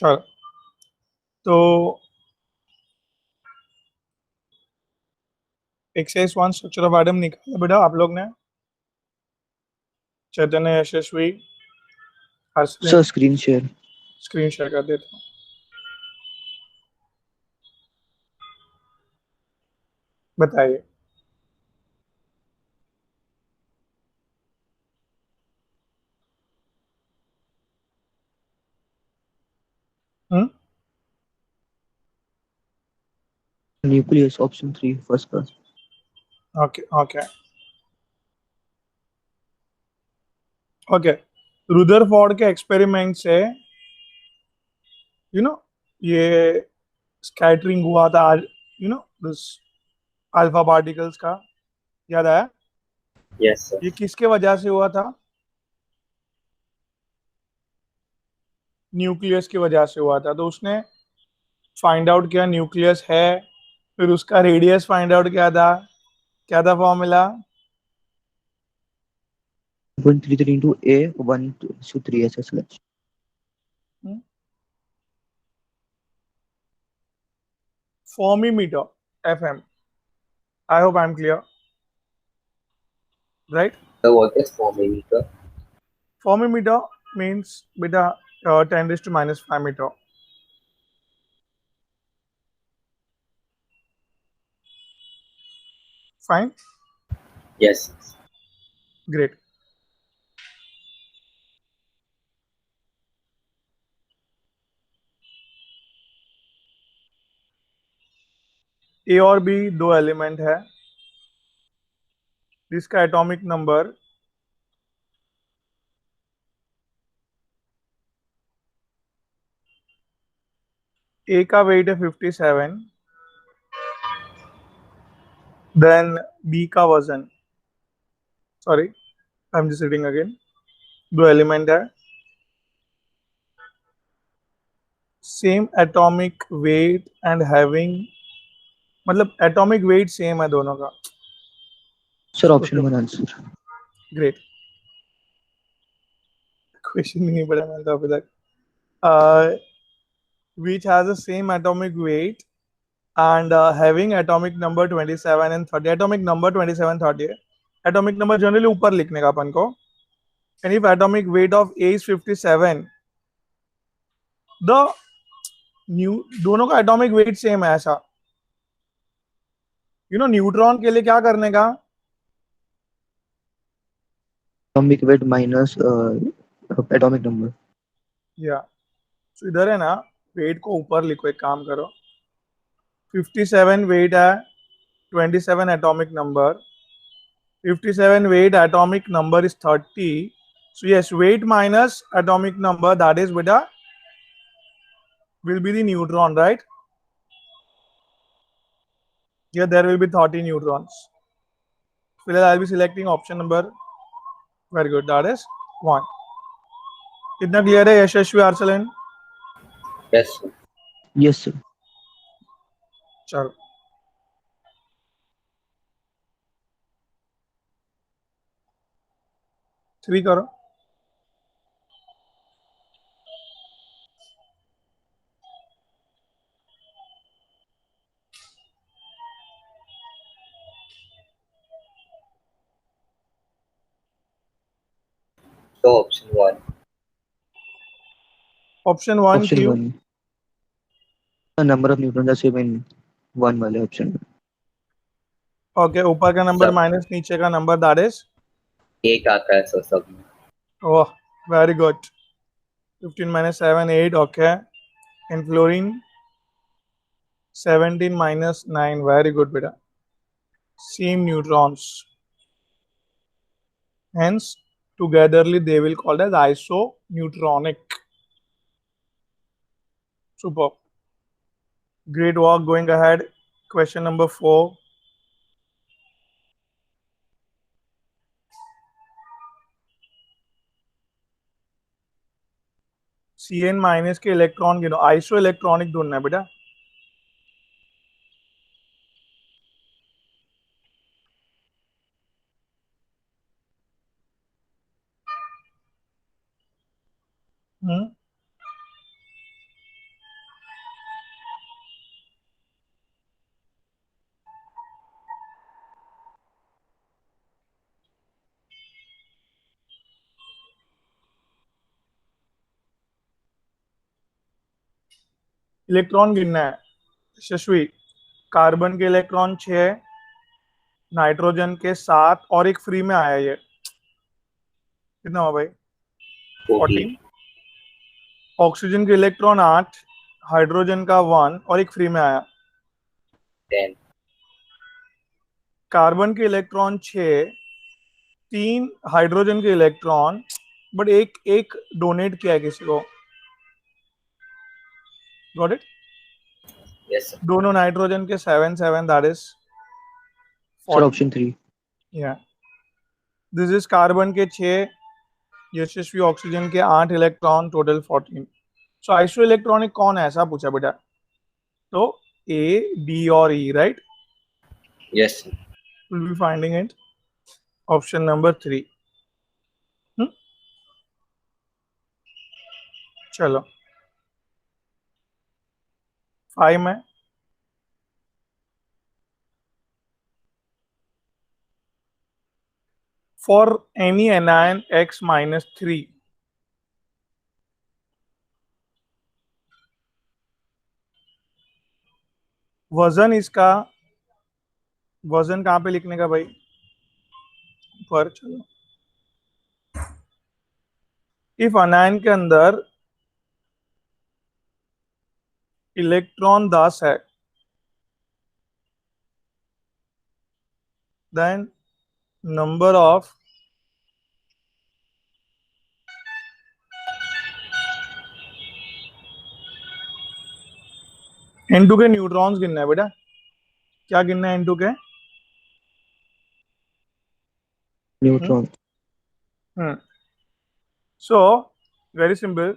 चलो, तो exercise 1 structure of atom निकाला बेटा आप लोग ने। Chaitanya, Yashasvi, sir Harshil, screen share. Screen share कर देता हूँ। बताइए। Hmm nucleus option 3 first class. Okay okay okay. Rutherford के एक्सपेरिमेंट से यू नो ये स्कैटरिंग हुआ था, दिस अल्फा पार्टिकल्स का, याद आया? Yes sir. ये किसके वजह से हुआ था? न्यूक्लियस की वजह से हुआ था। तो उसने फाइंड आउट किया न्यूक्लियस है, फिर उसका रेडियस फाइंड आउट किया था। क्या था formula? 1.33 into A 1 to 3 SSH। Fermi metre, FM। I hope I am clear, right? Sir what is fermi metre? Fermi metre means बेटा 10⁻⁵ metre. Fine, yes. Great. A और बी दो एलिमेंट है, जिसका एटॉमिक नंबर ए का वेट है 57, देन बी का वजन, sorry I am just reading again, दो एलिमेंट है, same atomic wait and having, मतलब एटॉमिक वेट सेम है दोनों का। Sir option 1 answer. Great. Question नहीं पढ़ा मैंने तो अभी तक। which has the same atomic weight and having atomic number 27 and 30, atomic number 27 30 है, atomic number जनरली ऊपर लिखने का अपन को, and if atomic weight of A is 57, the new दोनों का एटॉमिक वेट सेम है ऐसा, न्यूट्रॉन के लिए क्या करने का? Atomic weight minus atomic number. या तो इधर है ना, वेट को ऊपर लिखो, एक काम करो, 57 वेट है, 27 atomic number, 57 weight, atomic number is 30. So yes, weight minus atomic number, that is beta, will be the neutron, right? Here there will be 30 neutrons. Well, I'll be selecting option number. Very good, that is 1. इतना clear है Yashasvi, Arsalan? Yes sir. Yes sir. चलो, three करो। So option 1. Option 1 option क्यों? 1 number of neutron are same in 1 वाले option में। Okay, ऊपर का number सब माइनस नीचे का नंबर, दैट इज, एक आता है सर सब में। Oh very good, 15 minus 7 8, okay, and fluorine 17 minus 9, very good beta, same neutrons, hence togetherly they will called as isoneutronic. Super, great work. Going ahead, question number 4. Cn minus के electron गिनो, iso electronic ढूंढना है बेटा। Electron गिनना है यशस्वी। Carbon के electron 6, nitrogen के 7 और एक फ्री में आया ये, कितना हुआ भाई? 14, 14। ऑक्सीजन के इलेक्ट्रॉन 8, हाइड्रोजन का 1 और एक फ्री में आया। 10, कार्बन के इलेक्ट्रॉन 6, 3 हाइड्रोजन के इलेक्ट्रॉन, बट एक एक डोनेट किया है किसी को। Got it? yes sir, दोनों नाइट्रोजन के 7 7, दैट इज Sir, option 3. या दिस इज कार्बन के 6, यशस्वी ऑक्सीजन के 8 electron, total 14। So isoelectronic कौन है ऐसा पूछा बेटा, तो ए डी और E, right? yes sir, will be finding it option number 3। चलो 5 में for any anion x minus 3, वजन इसका, वजन कहाँ पे लिखने का भाई? पर चलो, इफ अनायन के अंदर इलेक्ट्रॉन 10 है, देन नंबर ऑफ N2 के न्यूट्रॉन्स गिनना है बेटा। क्या गिनना है N2 के? Neutron. सो वेरी सिंपल,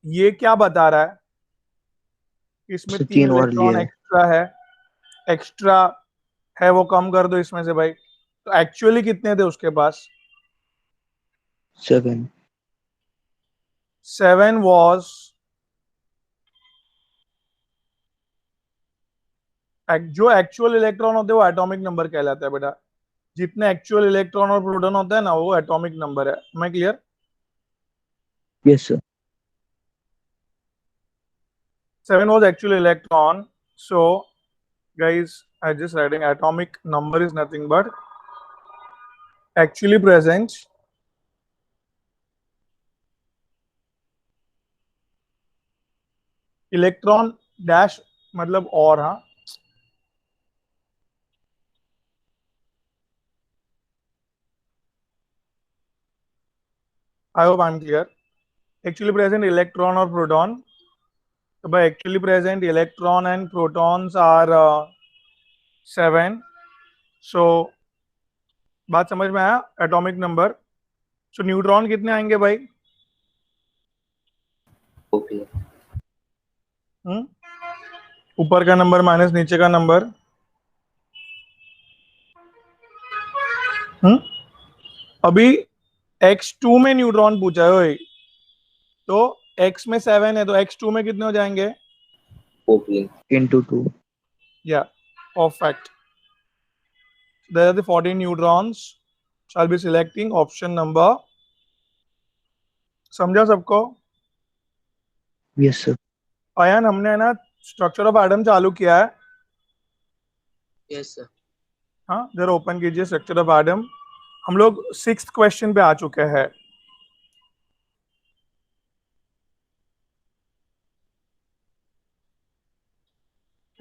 ये क्या बता रहा है? इसमें So, 3 तीन और इलेक्ट्रॉन लिए। एक्स्ट्रा है, एक्स्ट्रा है वो कम कर दो इसमें से भाई। तो एक्चुअली कितने थे उसके पास? 7. 7 was जो एक्चुअल इलेक्ट्रॉन होते हैं वो एटॉमिक नंबर कहलाता है बेटा। जितने एक्चुअल इलेक्ट्रॉन और प्रोटॉन होता है ना, वो एटॉमिक नंबर है। मैं clear? Yes, sir. 7 was actual electron. So guys, I just writing atomic number is nothing but actually present electron dash, मतलब और, हाँ, I hope I am clear. Actually present electron और प्रोटॉन, तो भाई actually present electron and protons are 7। So बात समझ में आया? Atomic number. सो न्यूट्रॉन कितने आएंगे भाई? 14, ऊपर का नंबर माइनस नीचे का नंबर। अभी x2 में न्यूट्रॉन पूछा है भाई, तो x में 7 है, तो x2 में कितने हो जाएंगे? 14, Into 2. Yeah, perfect. There are the 14 neutrons. Shall be selecting option number. समझा सबको? Yes, sir. अयान, हमने है ना स्ट्रक्चर ऑफ एटम चालू किया है। Yes, sir. हाँ, जरा ओपन कीजिए स्ट्रक्चर ऑफ एटम। हम लोग 6th क्वेश्चन पे आ चुके हैं।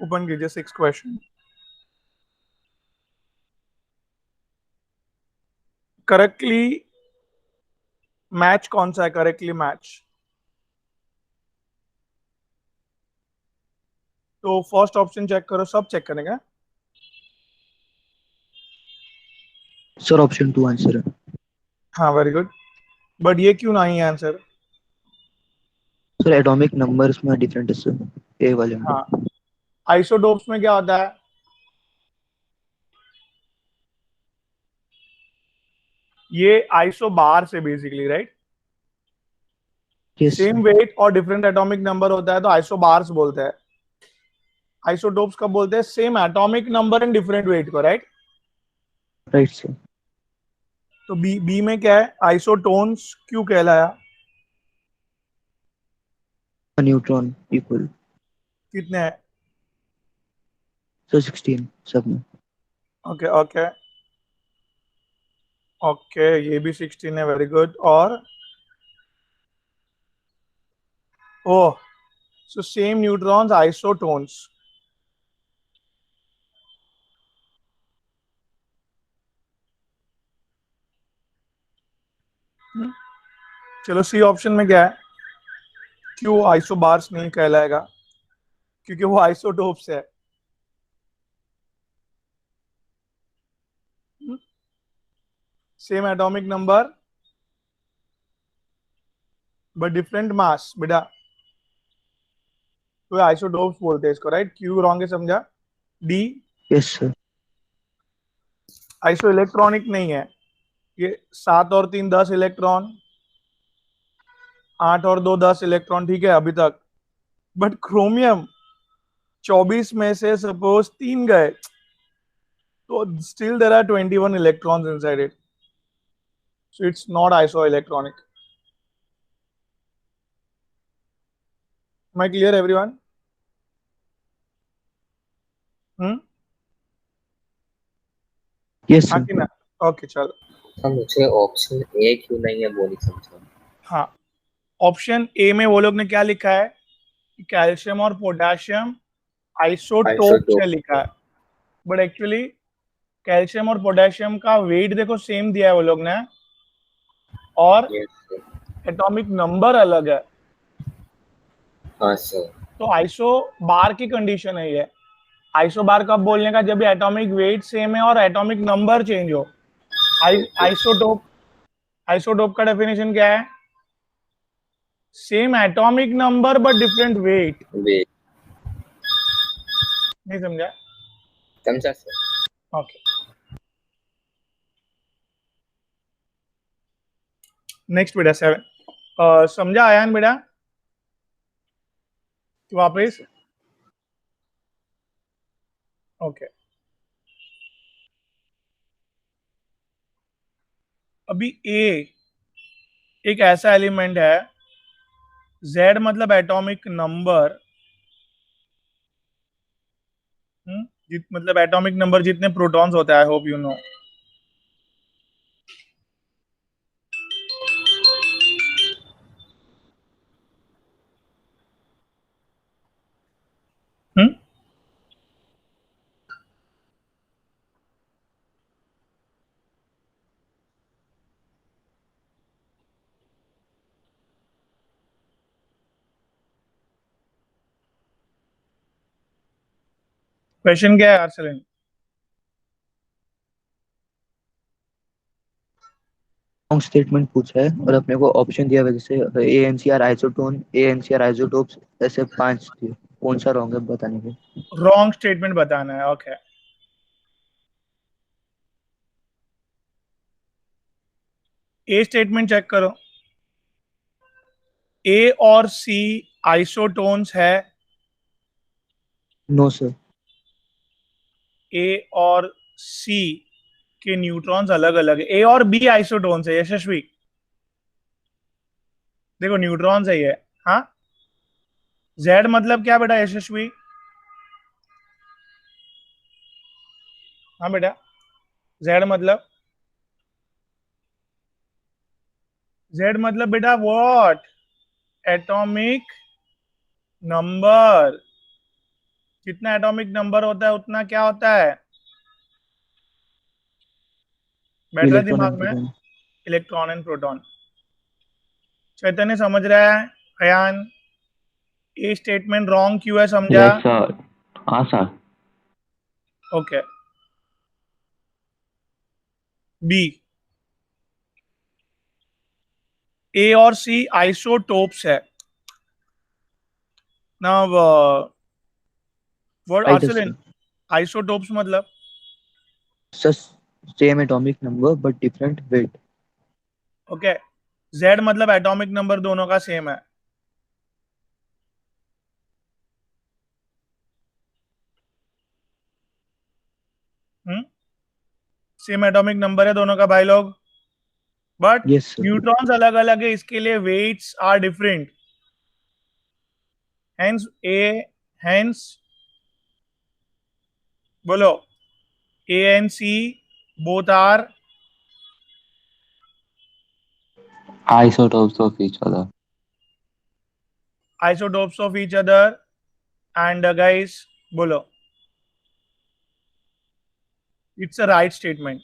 ओपन कीजिए 6th क्वेश्चन। करेक्टली मैच कौन सा है? करेक्टली मैच, तो फर्स्ट ऑप्शन चेक करो, सब चेक करेंगे। Sir, option 2 answer. हाँ, वेरी गुड। बट ये क्यों नहीं है आंसर? Sir, atomic numbers में different है sir. A वाले में. हाँ, आइसोटोप्स में क्या होता है? ये आइसोबार से basically, right? Yes, same sir. Weight और डिफरेंट एटॉमिक नंबर होता है तो आइसोबार्स बोलते हैं। आइसोटोप्स कब बोलते हैं? Same atomic number and different weight को, राइट? Right, sir. तो बी में क्या है? आइसोटोन्स क्यों कहलाया? A neutron equal. कितने हैं? सर 16 सब में। ओके ओके ओके, ये भी 16 है, वेरी गुड। और ओह, सो सेम न्यूट्रॉन्स आइसोटोन्स। चलो सी ऑप्शन में क्या है? क्यों आइसोबार्स नहीं कहलाएगा? क्योंकि वो आइसोटोप्स है। Same atomic number but different mass बेटा, तो आइसोटोप्स बोलते हैं इसको, राइट? क्यों रॉन्ग है समझा? D yes sir. Iso electronic नहीं है ये। 7 और 3 10 इलेक्ट्रॉन, 8 और 2 10 इलेक्ट्रॉन, ठीक है अभी तक। बट क्रोमियम 24 में से सपोज 3 गए, तो still there are 21 electrons inside it, so it's not iso electronic. My clear everyone? Hmm, yes हाँ सर। कि ना? ओके चलो। हाँ, मुझे ऑप्शन ए क्यों नहीं है वो नहीं समझा। हाँ, ऑप्शन ए में वो लोग ने क्या लिखा है कि कैल्शियम और पोटेशियम आइसोटोप्स है आइसोटोप। लिखा है, बट एक्चुअली कैल्शियम और पोटेशियम का वेट देखो सेम दिया है वो लोग ने, और यस सर। एटॉमिक नंबर अलग है। हाँ सर। तो आइसो बार की कंडीशन है ये। आइसो बार कब बोलने का? जब एटॉमिक वेट सेम है और एटॉमिक नंबर चेंज हो। ओके। आइसोटोप, आइसोटोप का डेफिनेशन क्या है? Same atomic number but different weight. वे नहीं समझा? समझा सर। ओके, नेक्स्ट बेटा 7। समझा आयान बेटा? वापस? ओके, अभी ए एक ऐसा एलिमेंट है, Z मतलब एटॉमिक नंबर, मतलब एटॉमिक नंबर जितने प्रोटॉन्स होते हैं, आई होप यू नो। क्वेश्चन क्या है आर्सलन? रॉन्ग स्टेटमेंट पूछा है और अपने को ऑप्शन दिया वजह से ANCR आइसोटोन, ANCR आइसोटोप्स, ऐसे 5 दिए। कौन सा रॉन्ग है बताने के। रॉन्ग स्टेटमेंट बताना है, ओके। ए स्टेटमेंट चेक करो। ए और सी आइसोटोन्स है। No sir. ए और सी के न्यूट्रॉन्स अलग अलग है। ए और बी आइसोटोन्स है यशस्वी, देखो न्यूट्रॉन्स है ये। हाँ, जेड मतलब क्या बेटा यशस्वी? हाँ बेटा, जेड मतलब, जेड मतलब बेटा व्हाट? Atomic number. जितना एटॉमिक नंबर होता है उतना क्या होता है? बैठ रहा है इलेक्ट्रॉन दिमाग एंड में? Proton. Electron and proton. Chaitanya समझ रहा है? अयान, ए स्टेटमेंट रॉन्ग क्यों है समझा? Yes sir. हाँ सर। ओके, बी, ए और सी आइसोटोप्स है ना। Word right Arsalan, sir. Isotopes मतलब? Sir same atomic number but different weight. Okay, Z मतलब एटॉमिक नंबर दोनों का सेम है। सेम एटॉमिक नंबर है दोनों का भाई लोग, बट यस सर। न्यूट्रॉन्स अलग अलग है, इसके लिए weights are different. Hence a Hence, बोलो, A and C both are Isotopes of each other. isotopes of each other. And guys, बोलो, it's a right statement.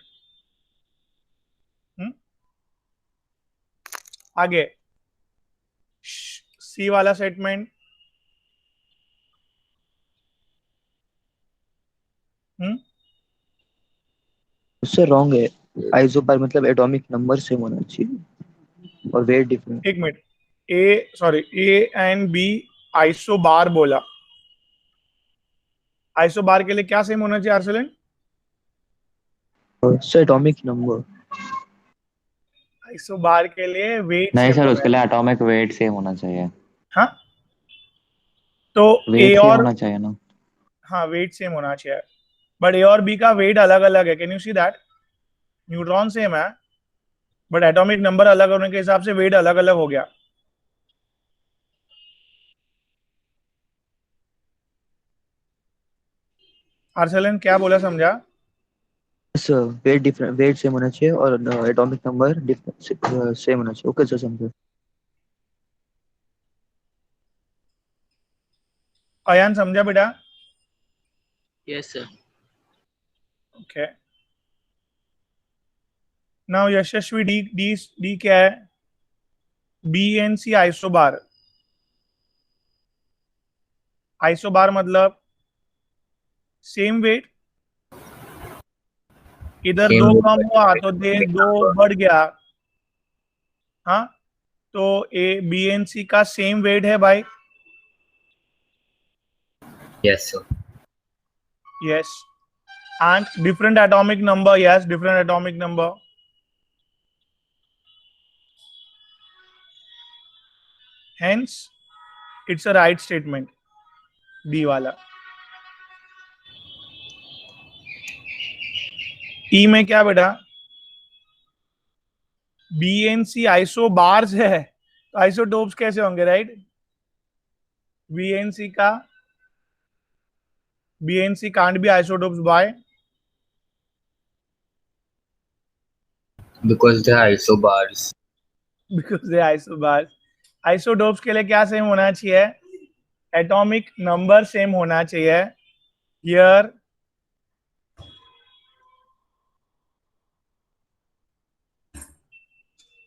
आगे सी वाला स्टेटमेंट, उससे रॉन्ग है। आइसोबार मतलब एटॉमिक नंबर सेम होना चाहिए और वेट डिफरेंट। एक minute, A and B isobar बोला, आइसोबार के लिए क्या सेम होना चाहिए आर्सेलन? उससे एटॉमिक नंबर। आइसोबार के लिए वेट नहीं सेम सर, होना उसके है। लिए एटॉमिक वेट सेम होना चाहिए। हाँ, तो ए वेट सेम और होना चाहिए ना। हाँ, वेट सेम होना चाहिए, बट ए और बी का वेट अलग अलग है। Can you see that? Neutron same है बट एटॉमिक नंबर अलग होने के हिसाब से वेट अलग अलग हो गया। आर्सेलन क्या बोला, समझा? बस वेट डिफरेंट, वेट सेम होना चाहिए और एटॉमिक नंबर डिफरेंट सेम होना चाहिए। ओके सर, समझो। अयान समझा बेटा? Yes sir. Okay, now Yashasvi, D D D क्या है? B N C isobar. Isobar मतलब सेम वेट, इधर Same दो with कम हुआ तो atomic दो number. बढ़ गया। हाँ, तो ए बी एन सी का सेम वेट है भाई। Yes, sir. Yes, and different atomic number. Yes, different atomic number. Hence it's a right statement, D वाला। ई में क्या बेटा? बी एन सी आइसोबार्स है तो आइसोटोप्स कैसे होंगे, राइट? बी एन सी का BNC can't be isotopes. Why? Because they are isobars. Because they are isobars. Isotopes के लिए क्या सेम होना चाहिए? एटॉमिक नंबर सेम होना चाहिए। Here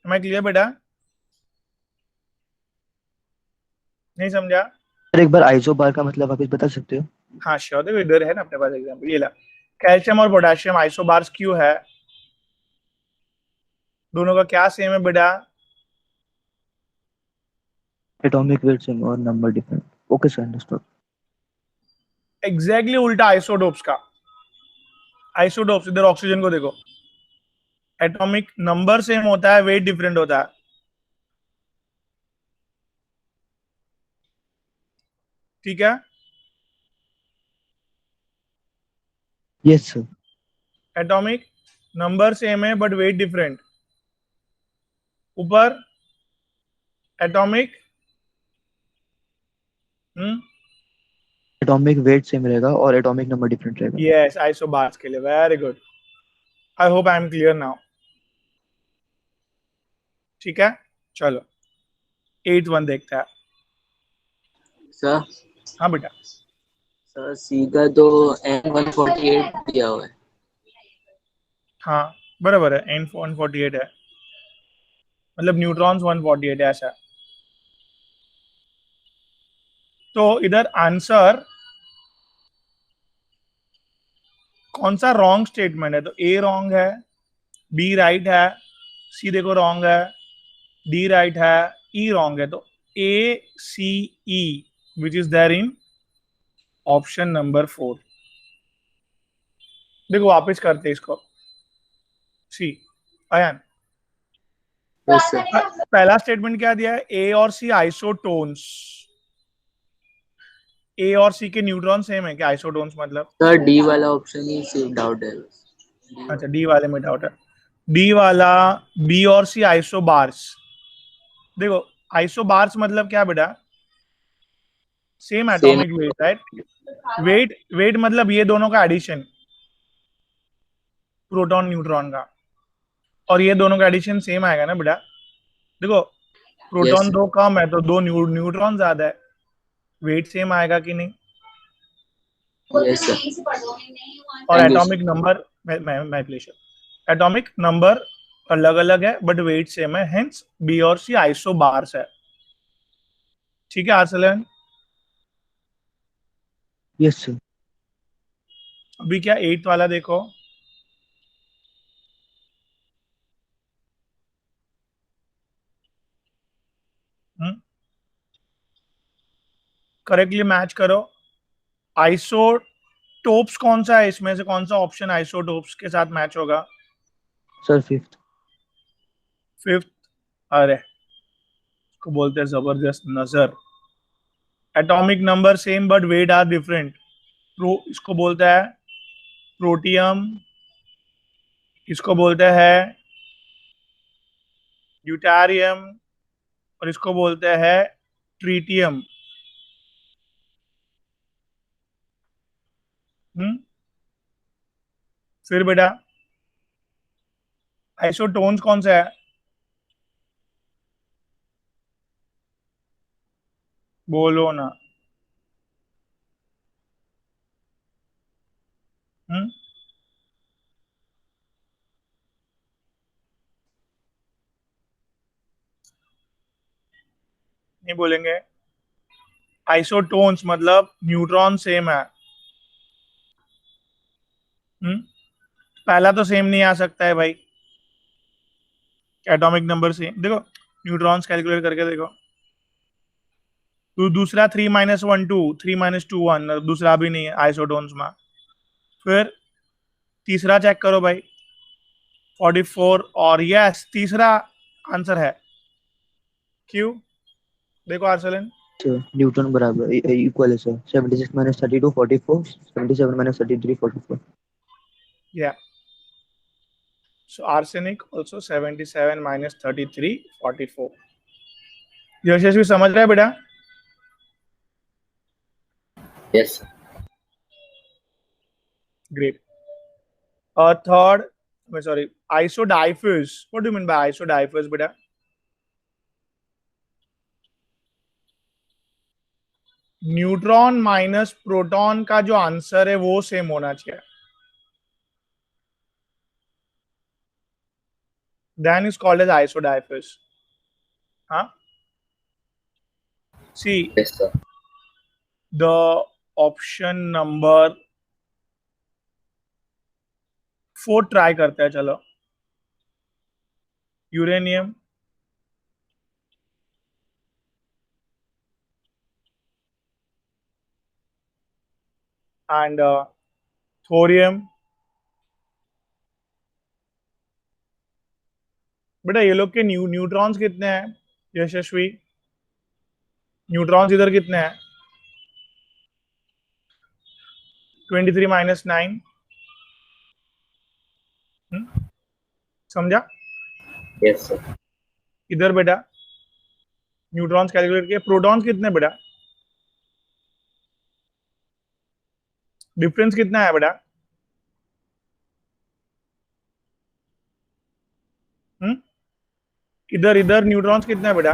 am I clear बेटा? नहीं समझा? सर एक बार आइसोबार का मतलब वापस बता सकते हो? हाँ श्योर, देखो इधर है ना अपने पास एग्जांपल, ये ला, कैल्शियम और पोटेशियम आइसोबार्स क्यों है? दोनों का क्या सेम है बेटा? एटॉमिक वेट सेम और number different. Okay sir, understood. Exactly उल्टा आइसोटोप्स का। आइसोटोप्स, इधर ऑक्सीजन को देखो, एटॉमिक नंबर सेम होता है, वेट डिफरेंट होता है। ठीक है? Yes sir. Atomic number same है बट वेट डिफरेंट। ऊपर एटॉमिक एटॉमिक वेट सेम रहेगा और एटॉमिक नंबर डिफरेंट रहेगा। यस, आइसोबार्स के लिए। Very good, I hope I am clear now. ठीक है, चलो 8-1 देखता है। सर हाँ बेटा, सर सीधा तो N148 दिया हुआ है। हाँ बराबर है, N 148 है, मतलब न्यूट्रॉन्स 148 है, ऐसा। तो इधर आंसर कौन सा रॉन्ग स्टेटमेंट है? तो ए रॉन्ग है, बी राइट है, सी देखो रॉन्ग है, डी राइट है, ई रॉन्ग है। तो A C E which is there in option number 4। देखो वापस करते हैं इसको। C, Ayan, yes sir. पहला स्टेटमेंट क्या दिया है? ए और सी आइसोटोन्स। ए और सी के न्यूट्रॉन सेम है क्या? आइसोटोन्स मतलब? सर डी वाला ऑप्शन ही सिर्फ डाउट है बस। अच्छा, डी वाले में डाउट है। डी वाला बी और सी आइसोबार्स। देखो आइसोबार्स मतलब क्या बेटा? Same atomic weight, right? Weight मतलब ये दोनों का एडिशन, प्रोटॉन न्यूट्रॉन का, और ये दोनों का एडिशन सेम आएगा ना बेटा? देखो प्रोटॉन Yes. दो कम है तो दो न्यूट्रॉन ज्यादा है, वेट सेम आएगा कि नहीं? Yes, sir. और Thank you, atomic sir. Number, मैं प्लेशर, एटॉमिक नंबर अलग अलग है बट वेट सेम है, हेंस बी और सी आइसोबार्स है। ठीक है आर्सलन? Yes sir. अभी क्या 8th वाला देखो, करेक्टली मैच करो। आइसोटोप्स कौन सा है इसमें से, कौन सा ऑप्शन आइसोटोप्स के साथ मैच होगा? Sir fifth. फिफ्थ? अरे इसको बोलते हैं जबरदस्त नजर। Atomic number same but weight are different, इसको बोलता है प्रोटियम, इसको बोलते हैं ड्यूटेरियम, और इसको बोलते हैं ट्रीटियम। फिर बेटा आइसोटोन्स कौन सा है? बोलो ना। हम्म नहीं बोलेंगे? आइसोटोन्स मतलब न्यूट्रॉन सेम है। पहला तो सेम नहीं आ सकता है भाई, एटॉमिक नंबर सेम। देखो न्यूट्रॉन्स कैलकुलेट करके देखो, तो दूसरा 3 - 1 2, 3 - 2 1, दूसरा भी नहीं है आइसोटोन्स में। फिर तीसरा चेक करो भाई, 44, और यस तीसरा आंसर है क्यू। देखो आर्सलन, सर न्यूटन बराबर इक्वल है सर 76 - 32 44, 77 - 33 44। या सो आर्सेनिक आल्सो 77 - 33 44। यशस्वी समझ रहा है बेटा? Yes, sir. Great. Third, sorry, isodiphus. What do you mean by isodiphus बेटा? न्यूट्रॉन माइनस प्रोटॉन का जो आंसर है वो सेम होना चाहिए, then is called as isodiphus. हाँ, see Yes, sir. the option number 4 try करते हैं, चलो। Uranium, and thorium. बेटा ये लोग के न्यूट्रॉन्स कितने हैं यशस्वी? न्यूट्रॉन्स इधर कितने हैं? 23 - 9। समझा? Yes, sir. इधर बेटा न्यूट्रॉन्स कैलकुलेट किए, प्रोटॉन्स कितने बेटा? डिफरेंस कितना है बेटा? इधर इधर न्यूट्रॉन्स कितने हैं बेटा?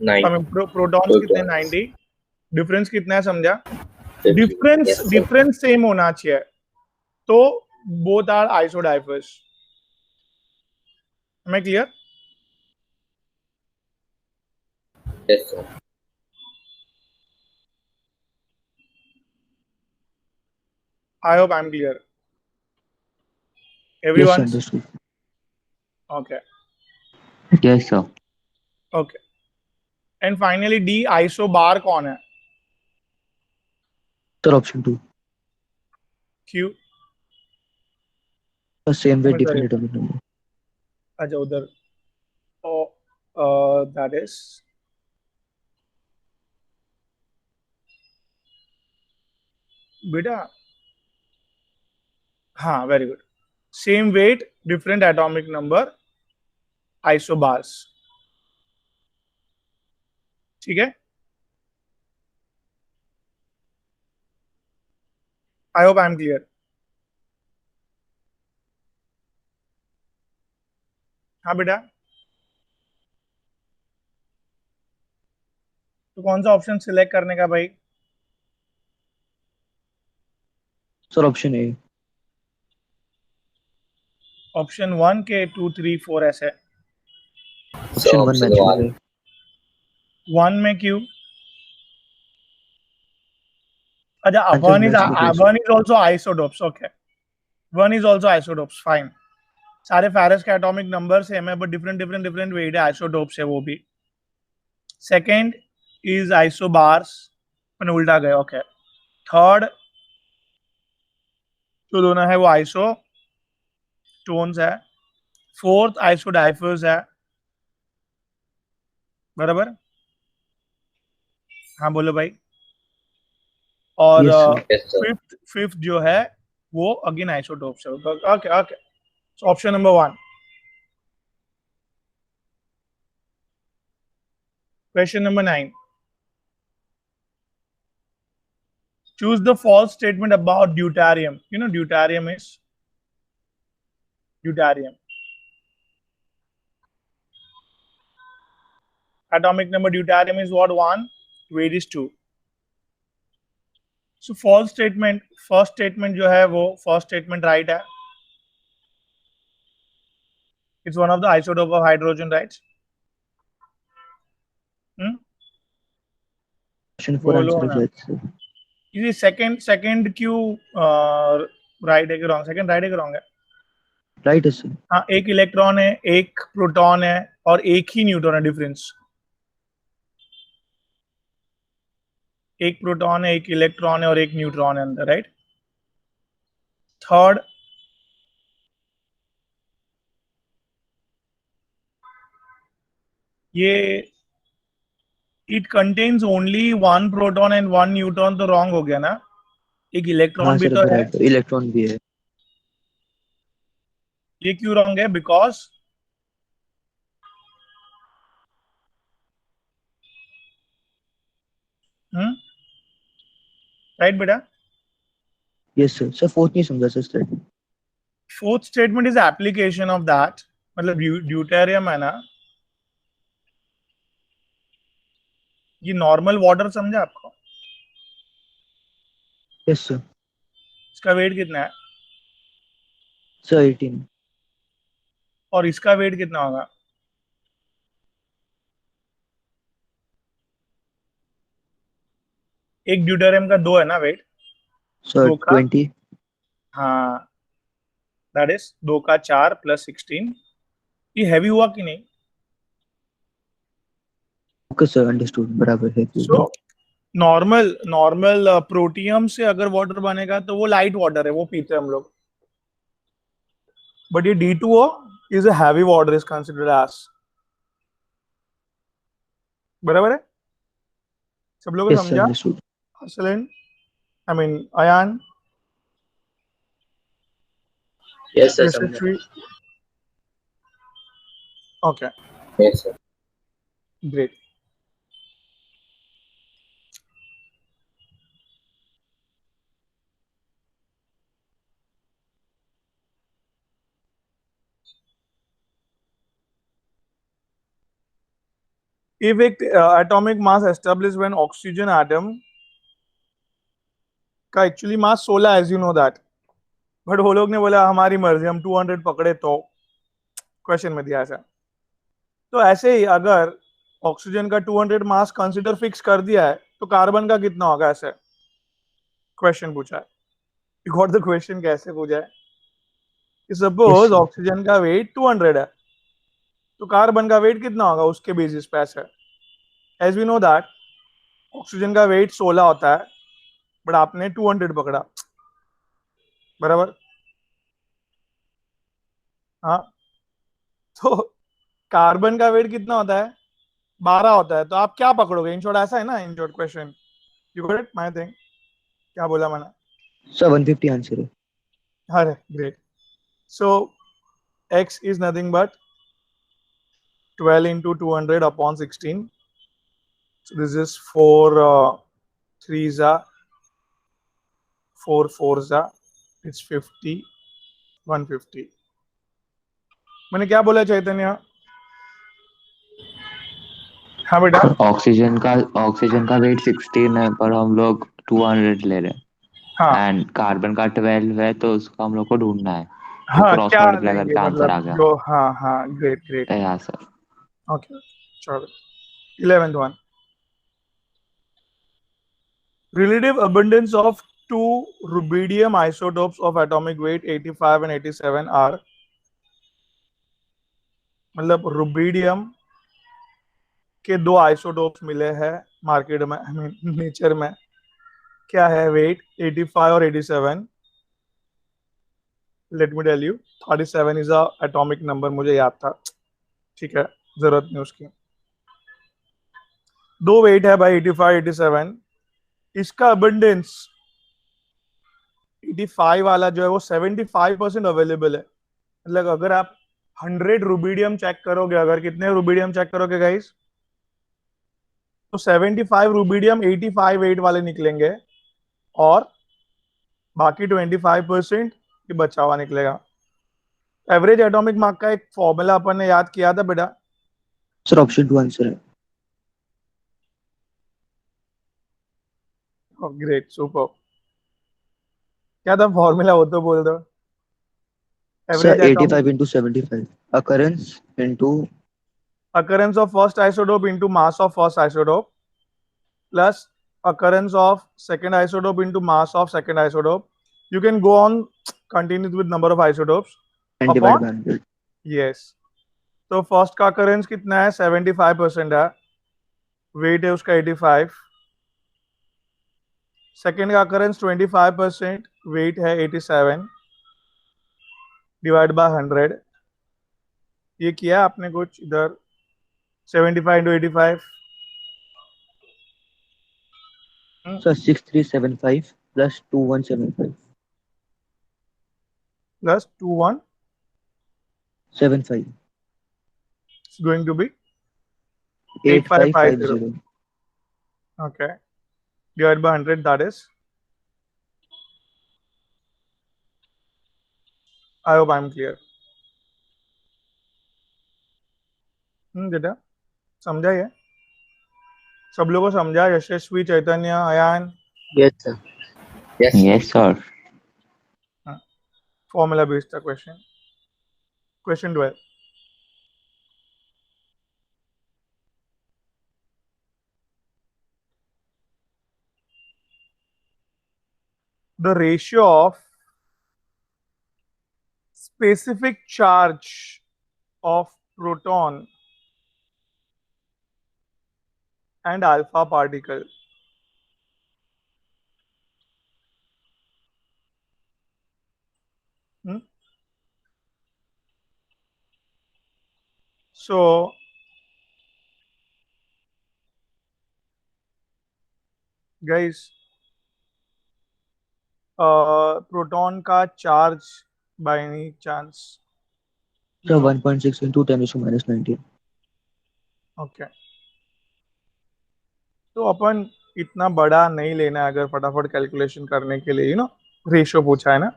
9. प्रोटॉन्स कितने? Protons. 90। डिफरेंस कितना है समझा? 50. Difference Yes, sir. Difference same होना चाहिए, तो बोथ आर आइसोडाइफस। मैं clear? Yes, sir. I hope I am clear yes everyone? Understood. Okay yes sir. Okay. And finally D isobar कौन है? Sir option 2। क्यू? Same weight sorry, different atomic number. अच्छा उधर, that is बेटा, हाँ very good, same weight different atomic number isobars. ठीक है? I hope I am clear. हाँ बेटा, तो कौन सा ऑप्शन सिलेक्ट करने का भाई? Sir option A. ऑप्शन 1 के 2 3 4 ऐसे? So ऑप्शन 1 option मैच कर one. रहे। 1 में क्यों? अच्छा, आंसर 1 is मैच कर रहे हैं। 1 is also isotopes. Okay, 1 is also isotopes. Fine. सारे फेरस के एटॉमिक नंबर सेम है, बट डिफरेंट वेट है, आइसोटोप्स है वो भी। सेकंड इज आइसोबार्स, मैंने उल्टा गया। ओके, थर्ड जो दोनों है वो आइसोटोन्स है। फोर्थ आइसोडाइफर्स है, बराबर? हाँ बोलो भाई। और yes sir. Yes, sir. Fifth जो है वो अगेन आइसोटोप्स है। Okay okay, so option number 1। Question number 9, choose the false statement about deuterium. You know deuterium is deuterium. Atomic number deuterium is what? 1, weight is 2. So false statement, first statement जो है वो first statement right है. It's one of the isotope of hydrogen, right? Option 4 बोलो answer ना। है sir. ये second क्यों right है कि रॉन्ग? सेकंड राइट है कि रॉन्ग है? राइट है सर। हाँ, एक इलेक्ट्रॉन है, एक प्रोटॉन है और एक ही न्यूट्रॉन है डिफरेंस। एक प्रोटॉन है, एक इलेक्ट्रॉन है और एक न्यूट्रॉन है अंदर, राइट? थर्ड, ये it contains only 1 proton and 1 neutron, तो रॉन्ग हो गया ना? एक इलेक्ट्रॉन हाँ भी सर तो है। बराबर, इलेक्ट्रॉन भी है। ये क्यों रॉन्ग है? बिकॉज राइट बेटा? Yes sir. सर फोर्थ नहीं समझा sir statement. Fourth statement is application of that, मतलब ड्यूटेरियम है ना, ये नॉर्मल वाटर समझा आपको? Yes sir. इसका वेट कितना है? सर 18। और इसका वेट कितना होगा? एक ड्यूटेरियम का 2 है ना वेट? सर 2 का, 20। हाँ, दैट इज 2 का 4 प्लस 16। ये हैवी हुआ कि नहीं? ओके सर अंडरस्टूड, बराबर है। सो नॉर्मल नॉर्मल प्रोटियम से अगर वाटर बनेगा तो वो लाइट वाटर है, वो पीते हैं हम लोग। बट ये D2O is a heavy water, is considered as, बराबर है? सब लोग यस सर समझा? Understood. Arsalan, I mean Ayan, yes sir, समझा। Yashasvi, okay, Yes, sir. Great. If atomic mass established when oxygen atom का actually mass 16 as you know that, but वो लोग ने बोला हमारी मर्जी, हम 200 पकड़े तो क्वेश्चन में दिया ऐसा। तो ऐसे ही अगर ऑक्सीजन का 200 मास कंसीडर फिक्स कर दिया है तो कार्बन का कितना होगा, ऐसे क्वेश्चन पूछा है। You got the question? कैसे पूछा है? सपोज Yes, ऑक्सीजन का वेट 200 है तो कार्बन का वेट कितना होगा उसके बेसिस पे ऐसे। As we know that oxygen का वेट 16 होता है, बट आपने 200 पकड़ा, बराबर? हाँ, तो कार्बन का वेट कितना होता है? 12 होता है, तो आप क्या पकड़ोगे? इन शॉर्ट ऐसा है ना, in short question. You got it? My thing, क्या बोला मैंने? सर 150 आंसर है। अरे great. So x is nothing but 12 into 200 upon 16. So this is 4 3s are 4 4s it's 50 150. मैंने क्या बोला चैतन्य? हाँ बेटा. ऑक्सीजन का वेट 16 है पर हम लोग 200 ले रहे हैं हाँ एंड कार्बन का 12 है तो उसको हम लोग को ढूंढना है तो हाँ, क्रॉस क्या मल्टीप्लाई लेंगे करके आंसर आ मतलब गया. जो, हाँ हाँ, ग्रेट ग्रेट. या सर. ओके, चलो. 11th one. Relative abundance of two rubidium isotopes of atomic weight 85 and 87 are, मतलब रुबिडियम के दो आइसोटोप्स मिले हैं मार्केट में, आई मीन नेचर में. क्या है वेट? 85 और 87. Let me tell you. 37 is a atomic number, मुझे याद था. ठीक है, जरूरत नहीं उसकी. दो वेट है भाई, 85 87. इसका अबंडेंस 85 वाला जो है वो 75% अवेलेबल है. मतलब अगर आप 100 रुबिडियम चेक करोगे, अगर कितने रुबिडियम चेक करोगे गाइस, तो 75 रुबिडियम 85 वेट वाले निकलेंगे और बाकी 25% ये बचा हुआ निकलेगा. एवरेज एटॉमिक मास का एक फॉर्मूला अपन ने याद किया था बेटा. सर ऑप्शन 2 आंसर है. Great, super. क्या था फॉर्मूला, वो तो बोल दो. Sir average 85 atomic into 75 occurrence into occurrence of first isotope into mass of first isotope plus occurrence of second isotope into mass of second isotope. You can go on continuous with number of isotopes and divide upon, by 100. yes. तो first का occurrence कितना है? 75% है. Wait है उसका 85. Second का occurrence 25%, wait है 87. Divide by 100. ये किया आपने कुछ इधर? 75 into 85. So 6375 plus 2175. Plus 21. 75. It's going to be 8550. 8550. Okay. Divided by 100, that is. I hope I'm clear. बेटा समझा ये? सब लोगों को समझा? Yashasvi, Chaitanya, Ayan? Yes, sir. Yes. Yes sir. Formula based था question. Question 12. The ratio of specific charge of proton and alpha particle so guys, proton का charge by any chance? So 1.6 into 10 to minus 19. ओके, तो अपन इतना बड़ा नहीं लेना है अगर फटाफट कैलकुलेशन करने के लिए, रेशियो पूछा है ना.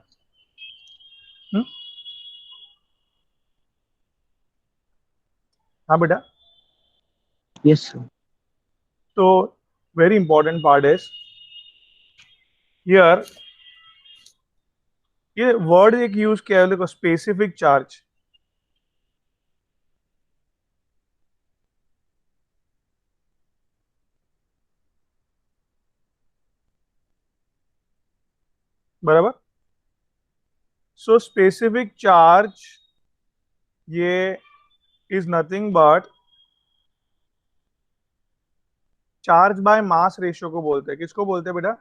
हाँ बेटा. Yes, sir. तो very important part is here, ये वर्ड एक यूज किया है, देखो, स्पेसिफिक चार्ज. बराबर. सो स्पेसिफिक चार्ज ये is nothing but charge by mass ratio को बोलते हैं. किसको बोलते हैं बेटा?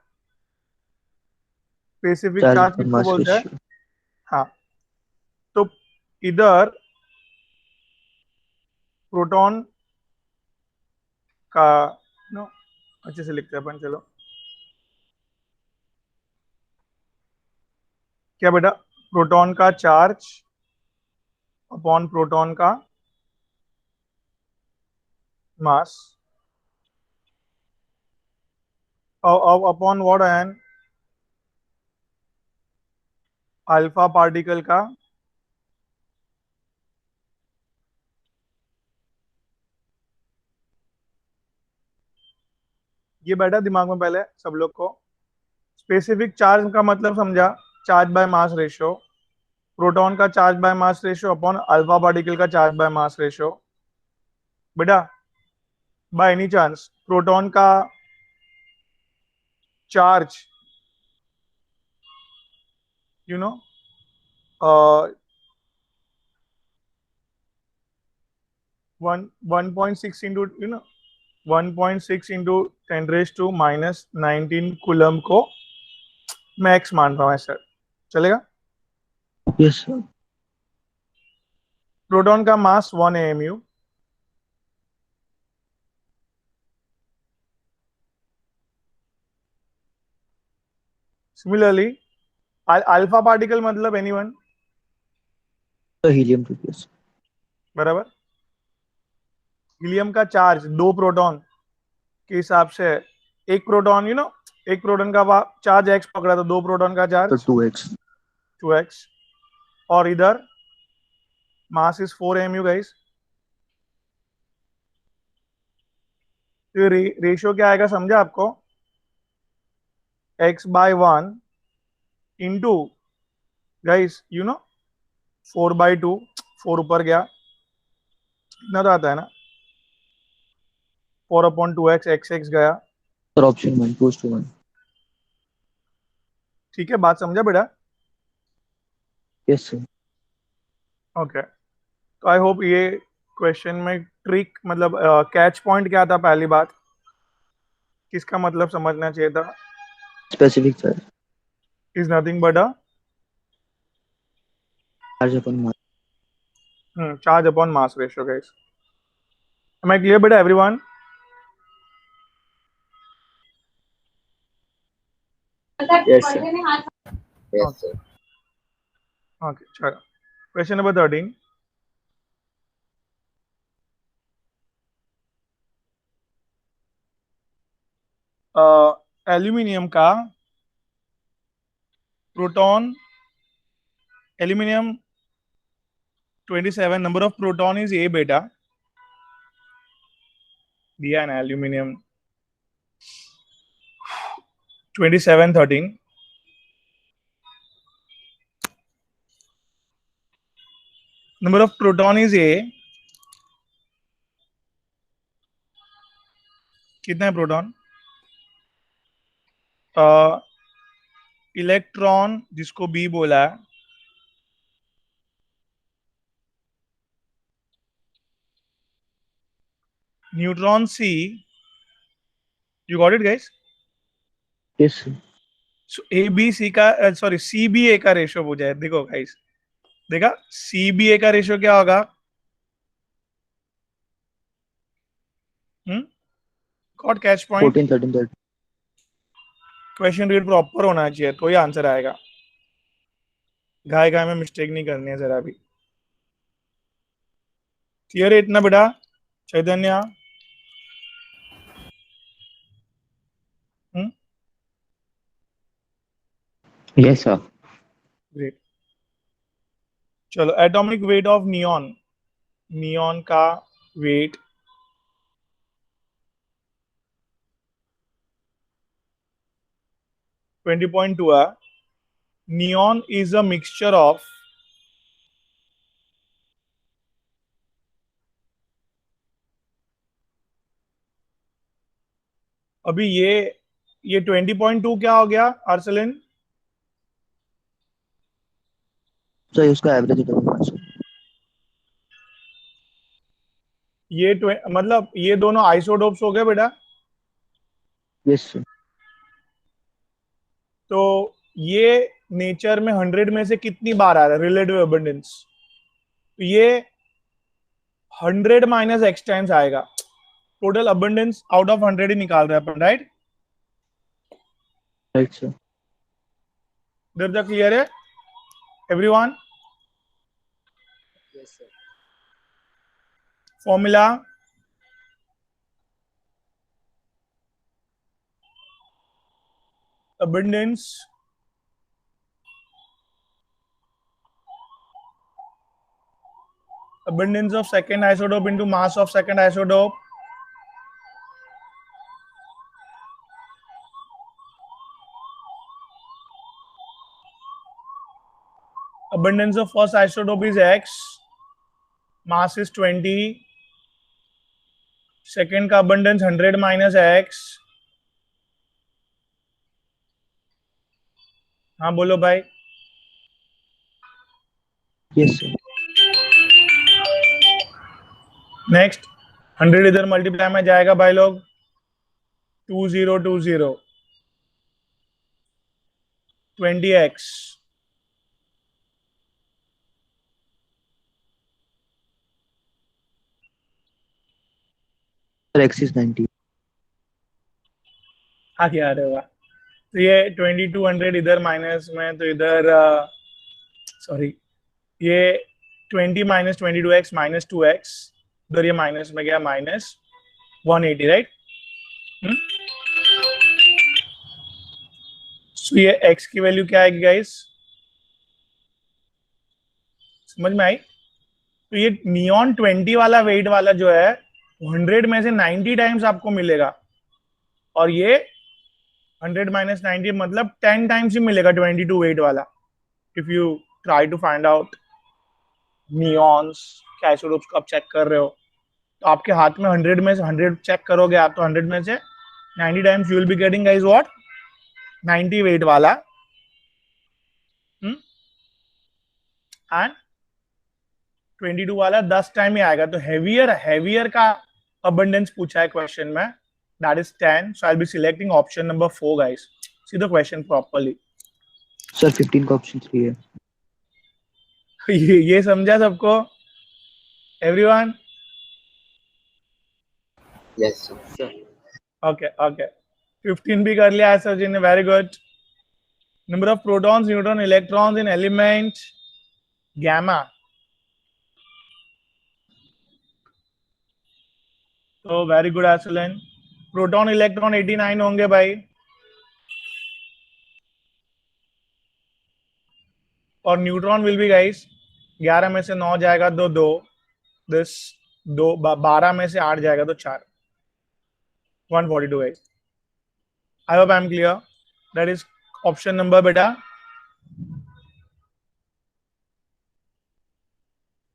स्पेसिफिक Charge चार्ज per किसको mass बोलते हैं? ratio. हाँ. तो इधर प्रोटॉन का, नो, अच्छे से लिखते हैं अपन. चलो, क्या बेटा? प्रोटॉन का चार्ज अपॉन प्रोटॉन का mass upon what? Ion alpha particle का ये बैठा दिमाग में पहले सब लोग को। स्पेसिफिक चार्ज का मतलब समझा, charge by mass ratio, proton का charge by mass ratio upon alpha particle का चार्ज बाय मास रेशियो। बेटा बाय एनी चांस प्रोटॉन का charge you know 1.6 into 1.6 into 10⁻⁻19 coulomb को मैक्स मान रहा हूँ ऐसा, चलेगा? Yes sir. प्रोटॉन का mass 1 AMU, similarly alpha particle मतलब एनीवन, हीलियम 2 यस। बराबर। हीलियम का चार्ज 2 प्रोटॉन के हिसाब से, एक प्रोटॉन एक प्रोटॉन का चार्ज x पकड़ा तो 2 प्रोटॉन का तो चार्ज 2x 2x, और इधर मास इज 4 AMU गाइस। तो रेशियो क्या आएगा समझा आपको? x/1 इंटू गाइस 4/2, 4 ऊपर गया, इतना तो आता है ना, 4/2x, x गया। Sir option 1 2:1। ठीक है, बात समझा बेटा? Yes sir. ओके, तो आई होप ये क्वेश्चन में ट्रिक मतलब कैच पॉइंट क्या था, पहली बात किसका मतलब समझना चाहिए था, specific charge is nothing but charge upon mass. Charge upon mass ratio guys. Am I clear बेटा everyone? Yes sir. Yes sir. Okay चलो, क्वेश्चन नंबर 13। एल्यूमिनियम का proton, aluminium 27, number of proton is A बेटा, दिया है ना aluminium 2713, number of proton is ए, कितना है proton? Electron जिसको बी बोला है, neutron C, you got it guys? Yes sir. So A B C का सॉरी सी बी ए का रेशियो हो जाए। देखो गाइस, देखा सी बी ए का रेशियो क्या होगा? Got catch point? 14 13 13। Question read proper होना चाहिए तो ही आंसर आएगा, घाय घाय में मिस्टेक नहीं करनी है जरा भी। क्लियर है इतना बेटा चैतन्य? Yes sir. ग्रेट। चलो, atomic weight of neon, neon का वेट 20.2 है। Neon is a mixture of, अभी ये 20.2 क्या हो गया आर्सलिन? सर उसका एवरेज एटॉमिक मास। मतलब ये दोनों आइसोटोप्स हो गए बेटा। Yes sir. तो ये नेचर में 100 में से कितनी बार आ रहा है रिलेटिव अबंडेंस? तो ये 100 माइनस एक्स टाइम्स आएगा। टोटल अबंडेंस आउट ऑफ 100 ही निकाल रहे हैं अपन, right? Right sir. There the clear है everyone? Yes sir. Formula abundance abundance of second isotope into mass of second isotope. Abundance of first isotope is X, mass is 20. Second का abundance 100 minus X. हाँ बोलो भाई. Yes, sir. Next 100 इधर multiply में जाएगा भाई लोग. 2020 20x. Sir, X is 90. आगे आ रहे होगा. तो ये 2200 इधर माइनस में, तो इधर सॉरी ये 20 माइनस 22x माइनस 2x, उधर ये माइनस में गया माइनस 180, राइट. सो ये x की वैल्यू क्या आएगी गाइस, समझ में आई. तो ये नियॉन 20 वाला वेट वाला जो है 100 में से 90 टाइम्स आपको मिलेगा, और ये 100 माइनस 90 मतलब 10 टाइम्स ही मिलेगा 22 वेट वाला. If you try to find out neons isotopes को आप चेक कर रहे हो, तो आपके हाथ में 100 में से 100 चेक करोगे आप, तो 100 में से 90 times you will be getting guys what 90 weight वाला. एंड 22 वाला 10 टाइम ही आएगा. तो हेवियर का अबंडेंस पूछा है क्वेश्चन में, that is 10. So I'll be selecting option number 4 guys. See the question properly. Sir, 15 का option 3 है. ये समझा सबको? Everyone? Yes, sir. Okay. 15 भी कर लिया है सर जी ने, very good. Number of protons, neutron, electrons in element gamma. तो very good Ashlan. Proton electron 89 होंगे भाई, और न्यूट्रॉन विल बी गाइस 11 में से 9 जाएगा तो 2, 10 2 12 में से 8 जाएगा तो 4, 142 guys. I hope I am clear. That is option number बेटा.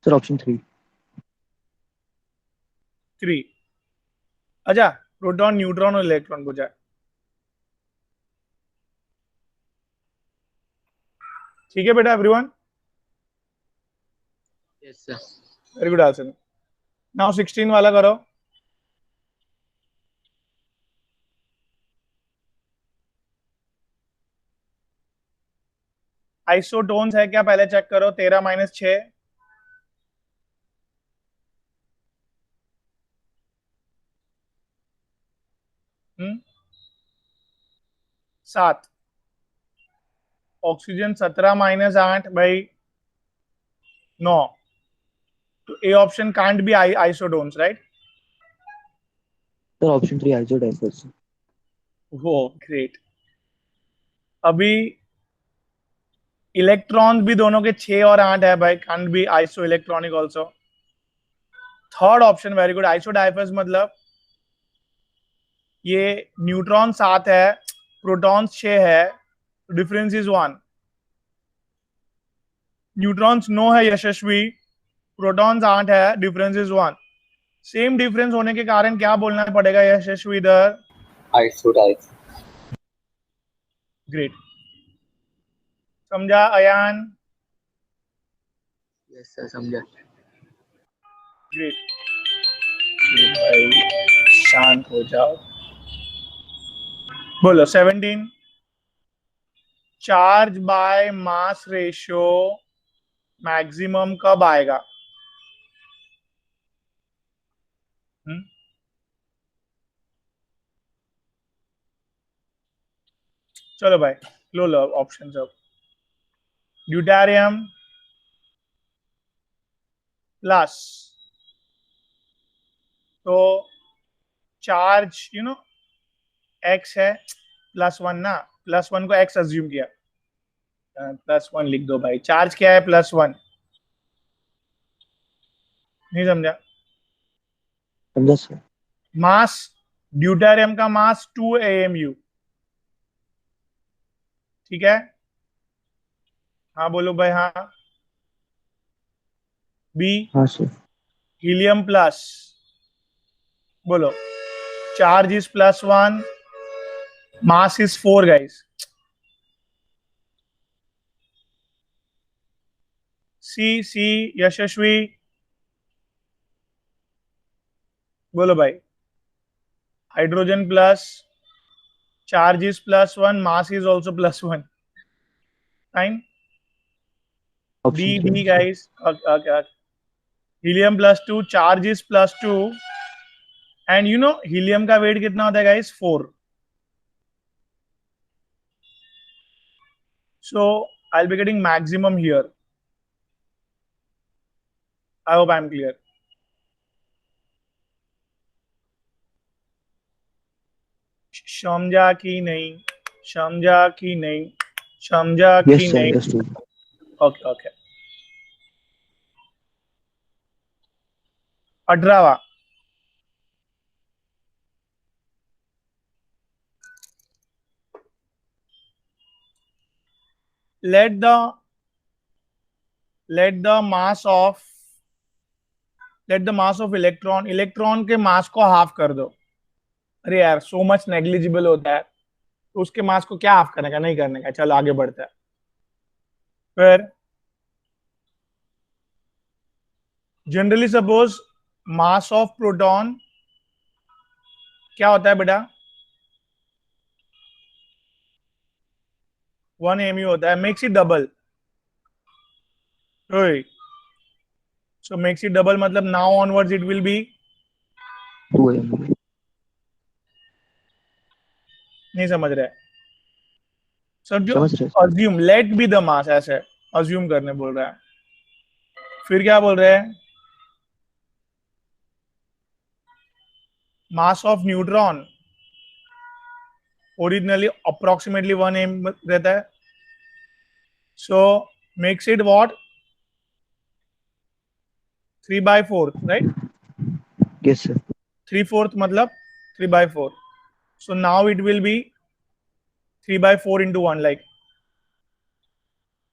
Sir, option 3. 3. अच्छा, प्रोटॉन न्यूट्रॉन और इलेक्ट्रॉन पूछा है. ठीक है बेटा everyone. Yes, sir. Very good answer. Now 16 वाला करो. आइसोटोन्स है क्या पहले चेक करो. 13 माइनस 6, सात. ऑक्सीजन 17 माइनस 8 भाई 9. तो A option can't be isotones, right? Sir, option 3 isodipers. वो ग्रेट. अभी इलेक्ट्रॉन भी दोनों के 6 और 8 है भाई, can't be isoelectronic also. Third option very good. Isodiaphers मतलब ये न्यूट्रॉन 7 है, प्रोटॉन्स 6 है, डिफरेंस इज 1. न्यूट्रॉन्स 9 है यशस्वी, प्रोटॉन्स 8 है, डिफरेंस इज 1. सेम डिफरेंस होने के कारण क्या बोलना पड़ेगा यशस्वी इधर? Isodiapers. ग्रेट. समझा अयान? Yes, sir. समझा. ग्रेट. भाई शांत हो जाओ. बोलो 17. Charge by mass ratio maximum कब आएगा? चलो भाई लो ऑप्शन सब. ड्यूटेरियम प्लस, तो चार्ज एक्स है, +1 ना, +1 को एक्स अज्यूम किया, +1 लिख दो भाई. चार्ज क्या है? +1. नहीं समझा? समझा सर। मास ड्यूटेरियम का मास 2 AMU, ठीक है? हाँ बोलो भाई, हाँ। बी हाँ सर। हीलियम प्लस, बोलो, charge is +1, mass is 4 guys. C Yashasvi, बोलो भाई। Hydrogen plus, charge is +1, mass is also +1, fine. Option B sir. Guys, okay. Helium +2, charge is +2, and you know helium का वेट कितना होता है guys? 4. So I'll be getting maximum here. I hope I'm clear. समझा कि नहीं? समझा कि नहीं? समझा यस कि सर, नहीं? अंडरस्टूड। Okay okay. 18वां, let the mass of electron के मास को हाफ कर दो। अरे यार, सो मच नेग्लिजिबल होता है, तो उसके मास को क्या हाफ करने का? नहीं करने का। चलो आगे बढ़ते हैं। फिर generally suppose mass of proton क्या होता है बेटा? 1 AMU होता है। Makes it double, so makes it double, मतलब now onwards it will be, 2 AMU। नहीं समझ रहे? सर जो समझ रहे sir. Assume, let be the mass, ऐसे अज्यूम करने बोल रहा है। फिर क्या बोल रहे हैं? Mass of neutron originally approximately 1 AM रहता है, so makes it what? 3/4, right? Yes sir. 3/4 मतलब 3/4, so now it will be 3/4 into 1, like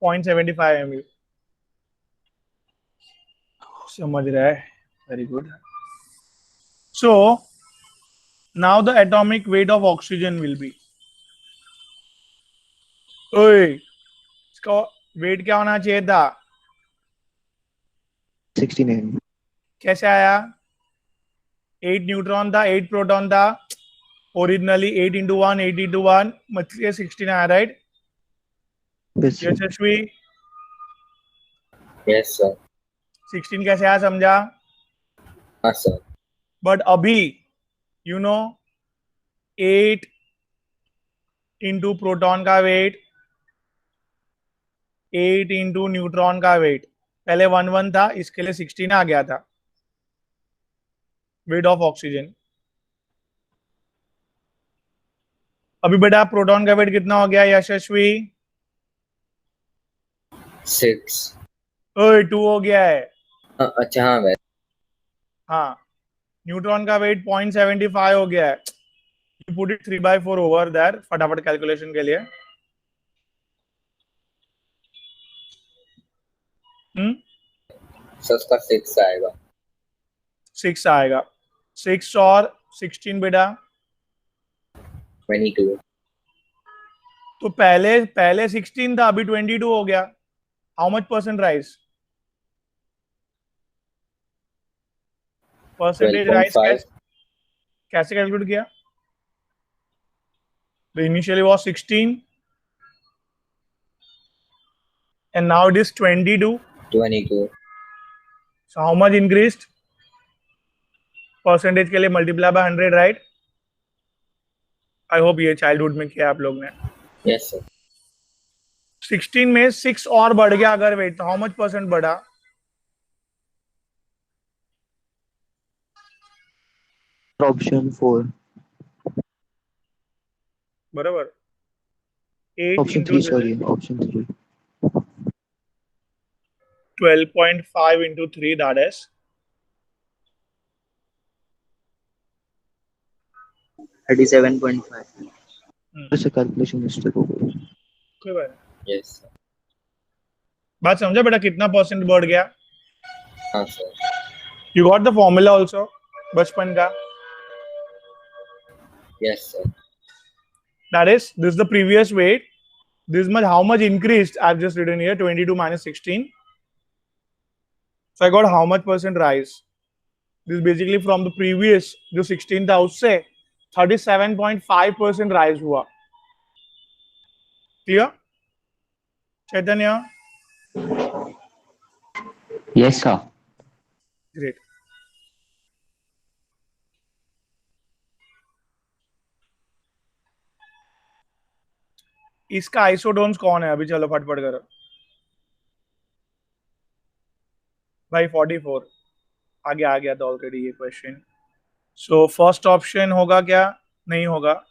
0.75 MU. समझ रहा है? Very good. So now the atomic weight of oxygen will be, ओए इसका wait क्या होना चाहिए था? 16 AMU। कैसे आया? 8 न्यूट्रॉन था, 8 प्रोटॉन था, ओरिजिनली 8 into 1, 8 into 1, मतलब 16 आया, right? Yes sir. Yashasvi, yes sir. 16 कैसे आया, समझा? हाँ सर। बट अभी यू नो 8 into प्रोटॉन का वेट, 8 into न्यूट्रॉन का वेट, पहले 1 था, इसके लिए 16 आ गया था वेट ऑफ ऑक्सीजन। अभी बेटा प्रोटॉन का वेट कितना हो गया यशस्वी? 6। ओए 2 हो गया है। अच्छा हाँ वैसे। हाँ, न्यूट्रॉन का वेट 0.75 हो गया है। You put it 3/4 over there, फटाफट कैलकुलेशन के लिए। सर उसका 6 आएगा। 6 आएगा। 6 और 16 बेटा, 22। तो पहले 16 था, अभी 22 हो गया। How much percent rise? Percentage rise 12.5। कैसे कैलकुलेट किया? The initially was 16 and now it is 22. 22। So how much increased? Percentage के लिए multiply by 100, right? I hope ये चाइल्डहुड में किया आप लोग ने। Yes sir. 16 में 6 और बढ़ गया अगर वेट, तो हाउ मच परसेंट बढ़ा? ऑप्शन 4। बराबर 8 option into 3 sorry, option 3। 12.5 into 3, that is 37.5. से कैलकुलेशन मिस्टेक हो गई। कोई बात नहीं। Yes sir. बात समझा बेटा, कितना परसेंट बढ़ गया? हाँ sir. You got the formula also बचपन का? Yes sir. That is, this is the previous weight. This much, how much increased? I've just written here 22 minus 16. So I got how much percent rise? This is basically from the previous, जो 16 था उससे 37.5% rise हुआ. Clear? Chaitanya? Yes, sir. Great. इसका isotones कौन है अभी? चलो फटफट करो भाई। 44 आगे आ गया था ऑलरेडी ये क्वेश्चन। सो फर्स्ट ऑप्शन होगा क्या? नहीं होगा तो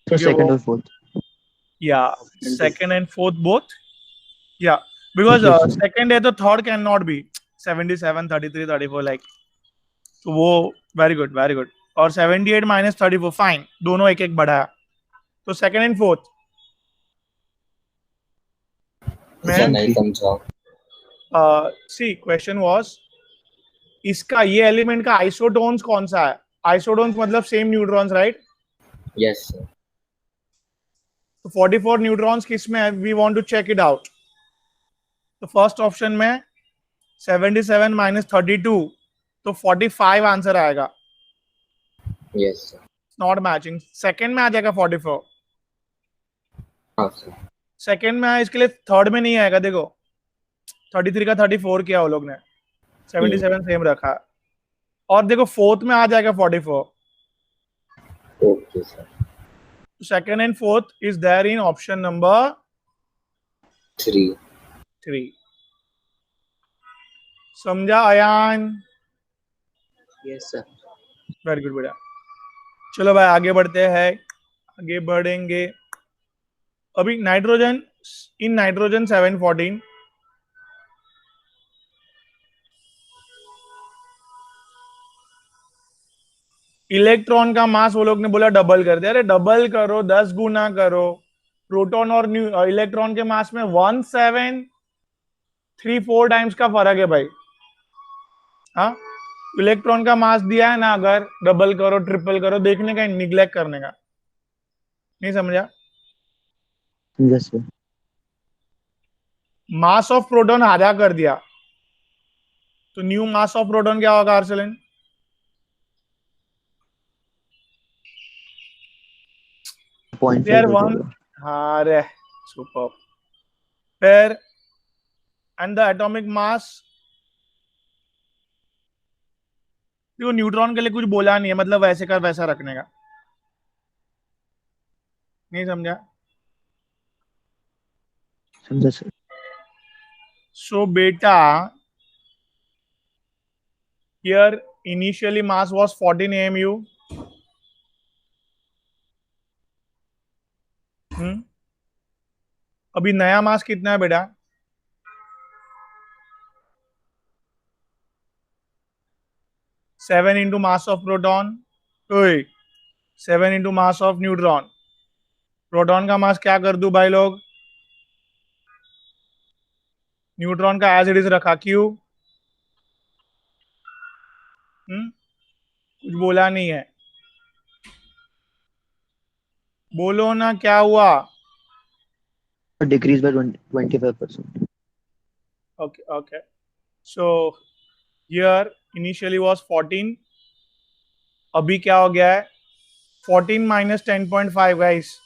क्योंकि सेकंड वो और फोर्थ। या सेकंड एंड फोर्थ बोथ या बिकॉज Yes, sir. सेकंड है तो third can not be 77 33 34 like. तो वो वेरी गुड वेरी गुड। और 78 माइनस 34 फाइन, दोनों एक एक बढ़ाया तो सेकंड एंड फोर्थ सर में। नहीं समझा। सी क्वेश्चन वाज इसका ये एलिमेंट का आइसोटोन्स कौन सा है? आइसोटोन्स मतलब same neutrons right? Yes sir. तो 44 न्यूट्रॉन्स किस में है? We want to check it out. तो फर्स्ट ऑप्शन में 77 माइनस 32 तो 45 आंसर आएगा। Yes sir. Not matching. Second में आ जाएगा 44। हाँ सर। सेकंड में आया, इसके लिए थर्ड में नहीं आएगा। देखो 33 का 34 किया वो लोग ने, 77 सेम रखा है। और देखो फोर्थ में आ जाएगा 44। Okay sir. Second and fourth is there in option number 3। समझा Ayaan? Yes sir. Very good बेटा। चलो भाई आगे बढ़ते हैं, आगे बढ़ेंगे। अभी नाइट्रोजन, इन नाइट्रोजन 714 इलेक्ट्रॉन का मास वो लोग ने बोला डबल कर दिया। अरे डबल करो, 10 गुना करो। प्रोटॉन और इलेक्ट्रॉन के मास में 1734 टाइम्स का फर्क है भाई। हाँ, इलेक्ट्रॉन का मास दिया है ना, अगर डबल करो ट्रिपल करो, देखने का, निग्लेक्ट करने का नहीं। समझा? Yes, sir. Mass of proton आधा कर दिया तो न्यू मास ऑफ प्रोटॉन क्या होगा आर्सेलन? पॉइंट यार 5 हो वन। जाएगा। हाँ रे सुपर। फिर एंड द एटॉमिक मास, देखो न्यूट्रॉन के लिए कुछ बोला नहीं है, मतलब वैसे का वैसा रखने का। नहीं समझा? समझा सर। सो बेटा here initially mass was 14 AMU। अभी नया मास कितना है बेटा? Seven into mass of proton, 7 into mass of neutron. Proton का मास क्या कर दूं भाई लोग? न्यूट्रॉन का एज इट इज रखा, क्यों? कुछ बोला नहीं है, बोलो ना क्या हुआ? Decrease by 25%। Okay okay. So here initially was 14, अभी क्या हो गया है? 14 माइनस 10.5 गाइस,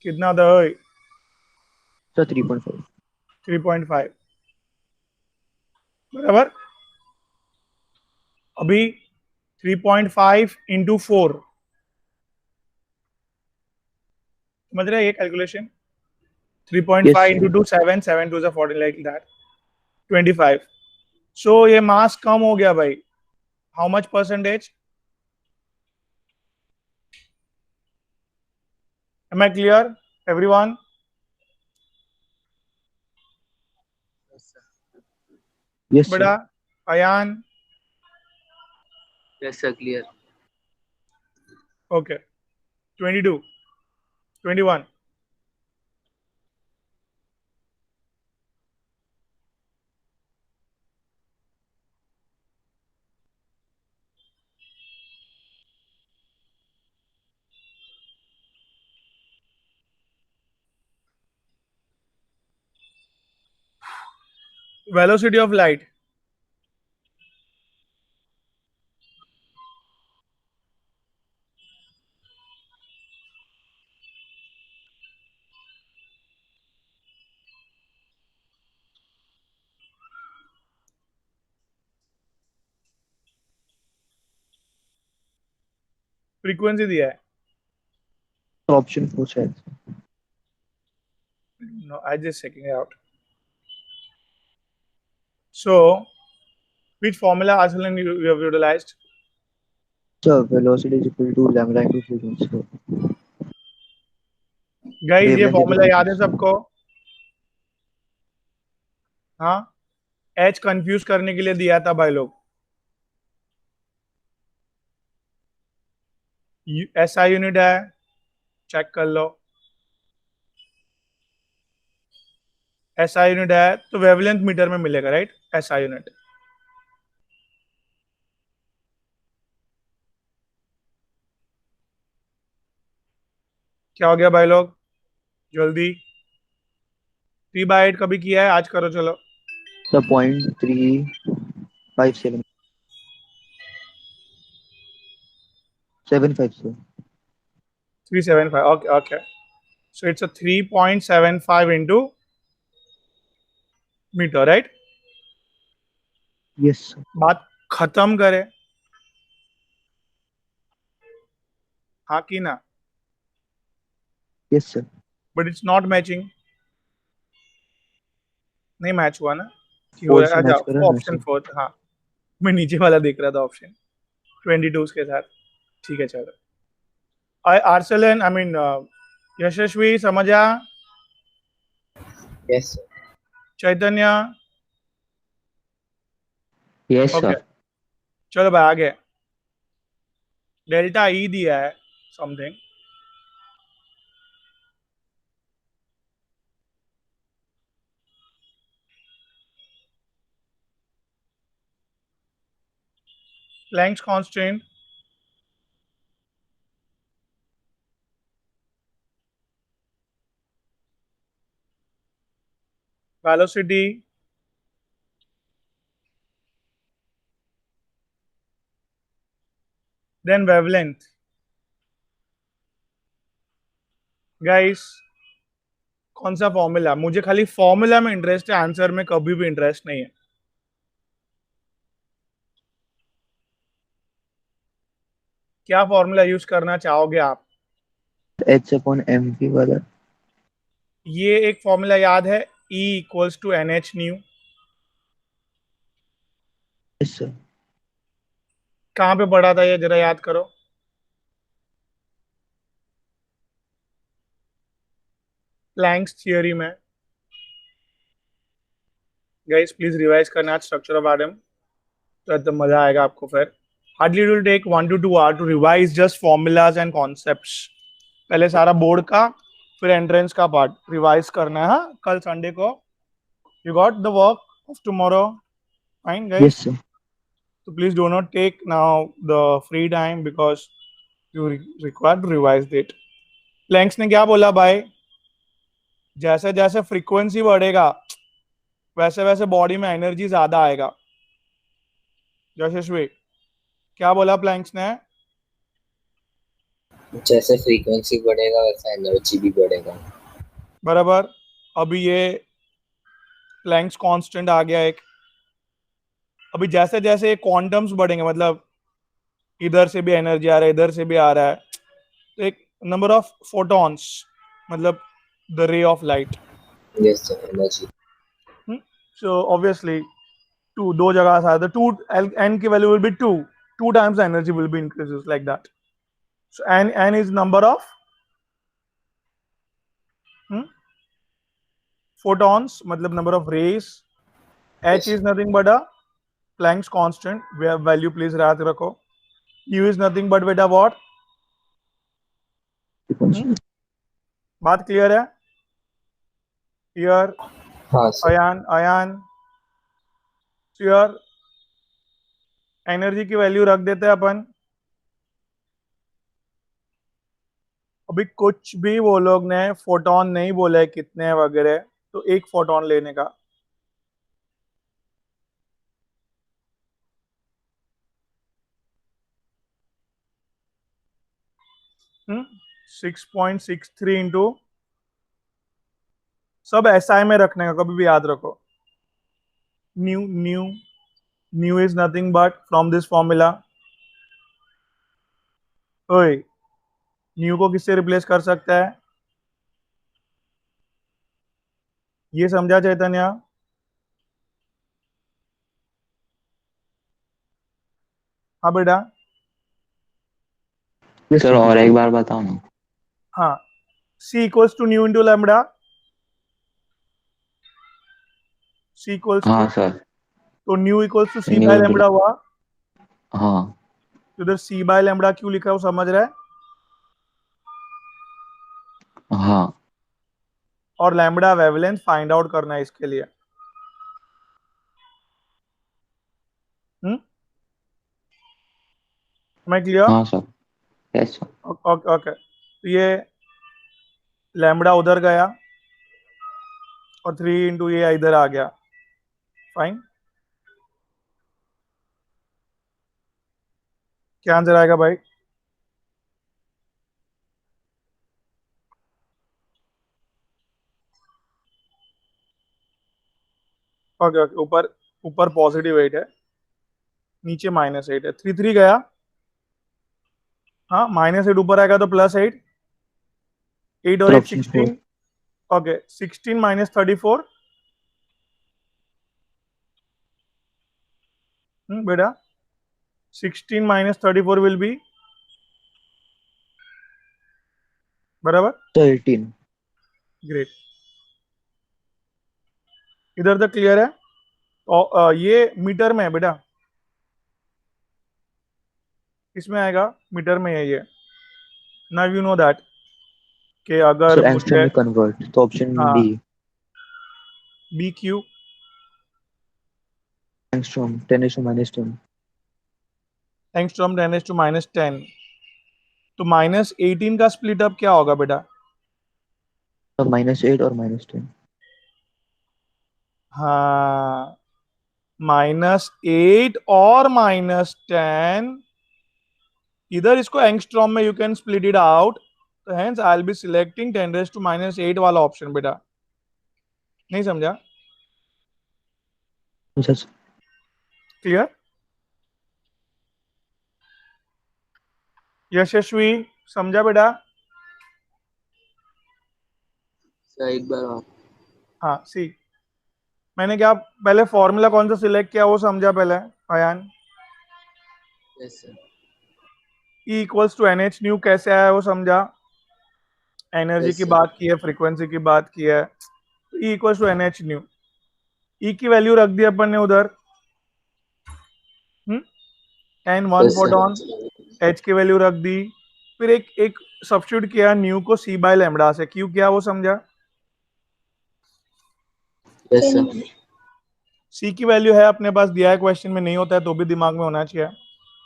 कितना था? सर 3.5। 3.5 बराबर। अभी 3.5 इंटू 4, समझ रहे हैं ये calculation? 3.5 Yes, sir. Into 2 7, 7 2 14 like that 25। So ये मास कम हो गया भाई। How much percentage? Am I clear everyone? Yes, sir. बड़ा Ayan Yes, sir. Clear. Okay. 22, 21. Velocity of light. Frequency दिया है. ऑप्शन पूछा है. No, I just checking it out. So, which formula Arsalan you have utilized? So velocity is equal to lambda into frequency. So Guys, ये wavelength formula equal याद है to सबको? हाँ, H confuse करने के लिए दिया था भाई लोग. SI यूनिट है, चेक कर लो. SI यूनिट है तो वेवलेंथ मीटर में मिलेगा, राइट? SI unit. क्या हो गया भाई लोग? जल्दी. 3/8 कभी किया है? आज करो चलो. the 0.357 757. 375. Okay, okay. So it's a 3.75 into metre, right? Yes, sir. बात खत्म करे. हाँ की ना? Yes, sir. But it's not matching. नहीं मैच हुआ ना? कि हो फोर रहा से है. मैच करा ना ऑप्शन सर. 4. हाँ, मैं नीचे वाला देख रहा था ऑप्शन 22 के साथ. ठीक है चलो. आर्सलन, आई मीन यशस्वी, समझा? Yes, sir. Chaitanya? Yes okay, sir. चलो भाई आगे. डेल्टा ई दिया है something. Planck's constant, velocity, then wavelength. Guys, कौन सा फॉर्मूला? मुझे खाली फॉर्मूला में इंटरेस्ट है, आंसर में कभी भी इंटरेस्ट नहीं है. क्या फॉर्मूला यूज करना चाहोगे आप? H upon mv वाला. ये एक फॉर्मूला याद है, E equals to NH nu. Yes, sir. कहाँ पे पढ़ा था ये, जरा याद करो. प्लैंक्स थियरी में. गाइस प्लीज रिवाइज करना स्ट्रक्चर ऑफ एटम, तो एकदम मजा आएगा आपको. फिर hardly it will take 1 to 2 hours to revise just formulas and concepts. पहले सारा बोर्ड का, फिर एंट्रेंस का पार्ट रिवाइज करना है. हाँ, कल संडे को. You got the work of tomorrow? Fine guys. Yes, sir. So please do not take now the free time because you require to revise it. Planck's ने क्या बोला भाई? जैसे जैसे फ्रीक्वेंसी बढ़ेगा वैसे वैसे बॉडी में एनर्जी ज्यादा आएगा. यशस्वी, क्या बोला प्लैंक्स ने? जैसे फ्रीक्वेंसी बढ़ेगा वैसा एनर्जी भी बढ़ेगा. बराबर. अभी ये प्लैंक्स कांस्टेंट आ गया एक. अभी जैसे जैसे क्वांटम्स बढ़ेंगे, मतलब इधर से भी एनर्जी आ रहा है, इधर से भी आ रहा है, तो एक नंबर ऑफ फोटॉन्स, मतलब the ray of light. Yes, sir. Energy. So obviously दो जगह से आता है. 2 n की value will be 2 times the energy will be increases like that. So n is number of photons, मतलब number of rays. H Yes. is nothing but a Planck's constant. Value please याद रखो. New is nothing but बेटा what? बात clear है? Clear? हाँ sir. Ayan clear? Energy की value रख देते हैं अपन। अभी कुछ भी वो लोग ने फोटोन नहीं बोले कितने वगैरह, तो एक फोटोन लेने का। हम्म 6.63 इंटू, सब एसआई में रखने का, कभी भी याद रखो। New new new is nothing but from this formula. ओए, न्यू को किससे रिप्लेस कर सकता है? ये समझा चैतन्य? हाँ बेटा। सर और एक बार बताओ ना। हाँ, C equals to nu into lambda. C equals to, हाँ सर। तो nu equals to C nu by into. Lambda हुआ। हाँ तो इधर सी बाय लैम्बडा क्यों लिखा है वो समझ रहा है? हाँ और लैम्बडा वेवलेंथ फाइंड आउट करना है इसके लिए। मैं क्लियर? हाँ sir. Yes sir. Okay okay, तो ये लैम्बडा उधर गया और 3 इंटू ये इधर आ गया। फाइन। क्या आंसर आएगा भाई? ओके ओके, ऊपर ऊपर पॉजिटिव 8 है, नीचे -8 है। 3 गया। हाँ, -8 ऊपर आएगा तो +8। 8 और सर 8 ऑप्शन 4। 16। ओके, 16 - 34। बेटा, 16 - 34 विल बी बराबर। सर 18। ग्रेट। इधर तक क्लियर है? और ये मीटर में है बेटा, किसमें आएगा? मीटर में है ये। नाउ यू नो दैट कि अगर सर एंगस्ट्रॉम मुझे, में कन्वर्ट, तो ऑप्शन हाँ, D. B Q, angstrom 10⁻⁻10। Angstrom 10⁻⁻10। तो -18 का स्प्लिट अप क्या होगा बेटा? सर -8 और -10। हाँ, -8 और -10। इधर इसको एंगस्ट्रॉम में you can split it out, तो hence I will be selecting 10⁻⁻8 वाला ऑप्शन बेटा। नहीं समझा? Sir clear? यशस्वी, समझा बेटा? सर एक बार और। हाँ, सी, मैंने क्या पहले फॉर्मूला कौन सा सिलेक्ट किया वो समझा पहले Ayaan? Yes sir. E equals to NH nu कैसे आया वो समझा? एनर्जी यस की सर। बात की है, फ्रीक्वेंसी की बात की है, तो E equals to NH nu. E की वैल्यू रख दी अपन ने उधर, N one yes sir. Photon. H की वैल्यू रख दी, फिर एक एक सब्स्टिट्यूट किया न्यू को C बाय लैम्बडा से। क्यों किया वो समझा? Yes sir. C की वैल्यू है अपने पास, दिया है क्वेश्चन में, नहीं होता है तो भी दिमाग में होना चाहिए।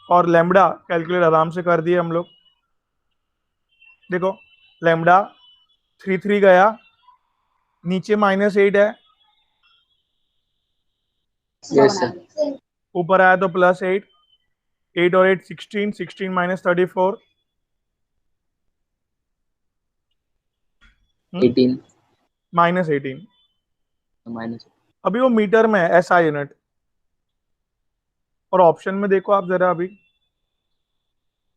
और लैम्बडा कैलकुलेट आराम से कर दिए हम लोग। देखो, लैम्बडा 3 गया, नीचे -8 है, यस सर। ऊपर आया तो +8। 8 और 8 16, 16 - 34, 18 -18। माइनस। अभी वो मीटर में है, SI यूनिट। और ऑप्शन में देखो आप जरा, अभी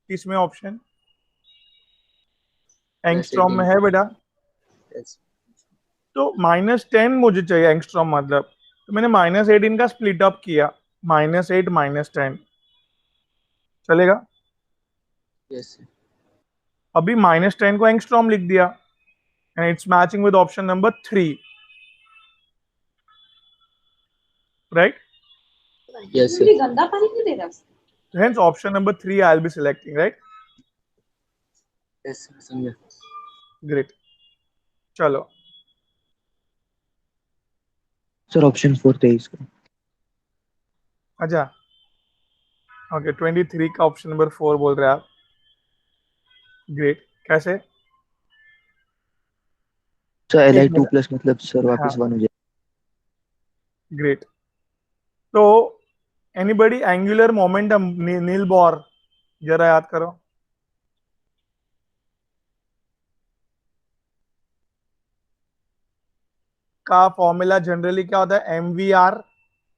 इसमें ऑप्शन एंगस्ट्रॉम में है बेटा। यस। तो -10 मुझे चाहिए एंगस्ट्रॉम मतलब, तो मैंने -18 का स्प्लिट अप किया, -8 -10 चलेगा। Yes sir. अभी -10 को एंगस्ट्रॉम लिख दिया, and it's matching with option number 3, right? Yes sir. गंदा पानी क्यों दे रहा है? Hence option number 3 I'll be selecting, right? yes sir, समझा. Great. चलो. सर ऑप्शन 4 थे इसका. अच्छा. ओके 23 का ऑप्शन नंबर 4 बोल रहे हैं आप. ग्रेट. कैसे? सर एक Li2 मिनट. प्लस मतलब सर हाँ. वापस 1 हो जाए. ग्रेट. तो anybody angular momentum Niels Bohr जरा याद करो. का फॉर्मूला जनरली क्या होता है? MVR.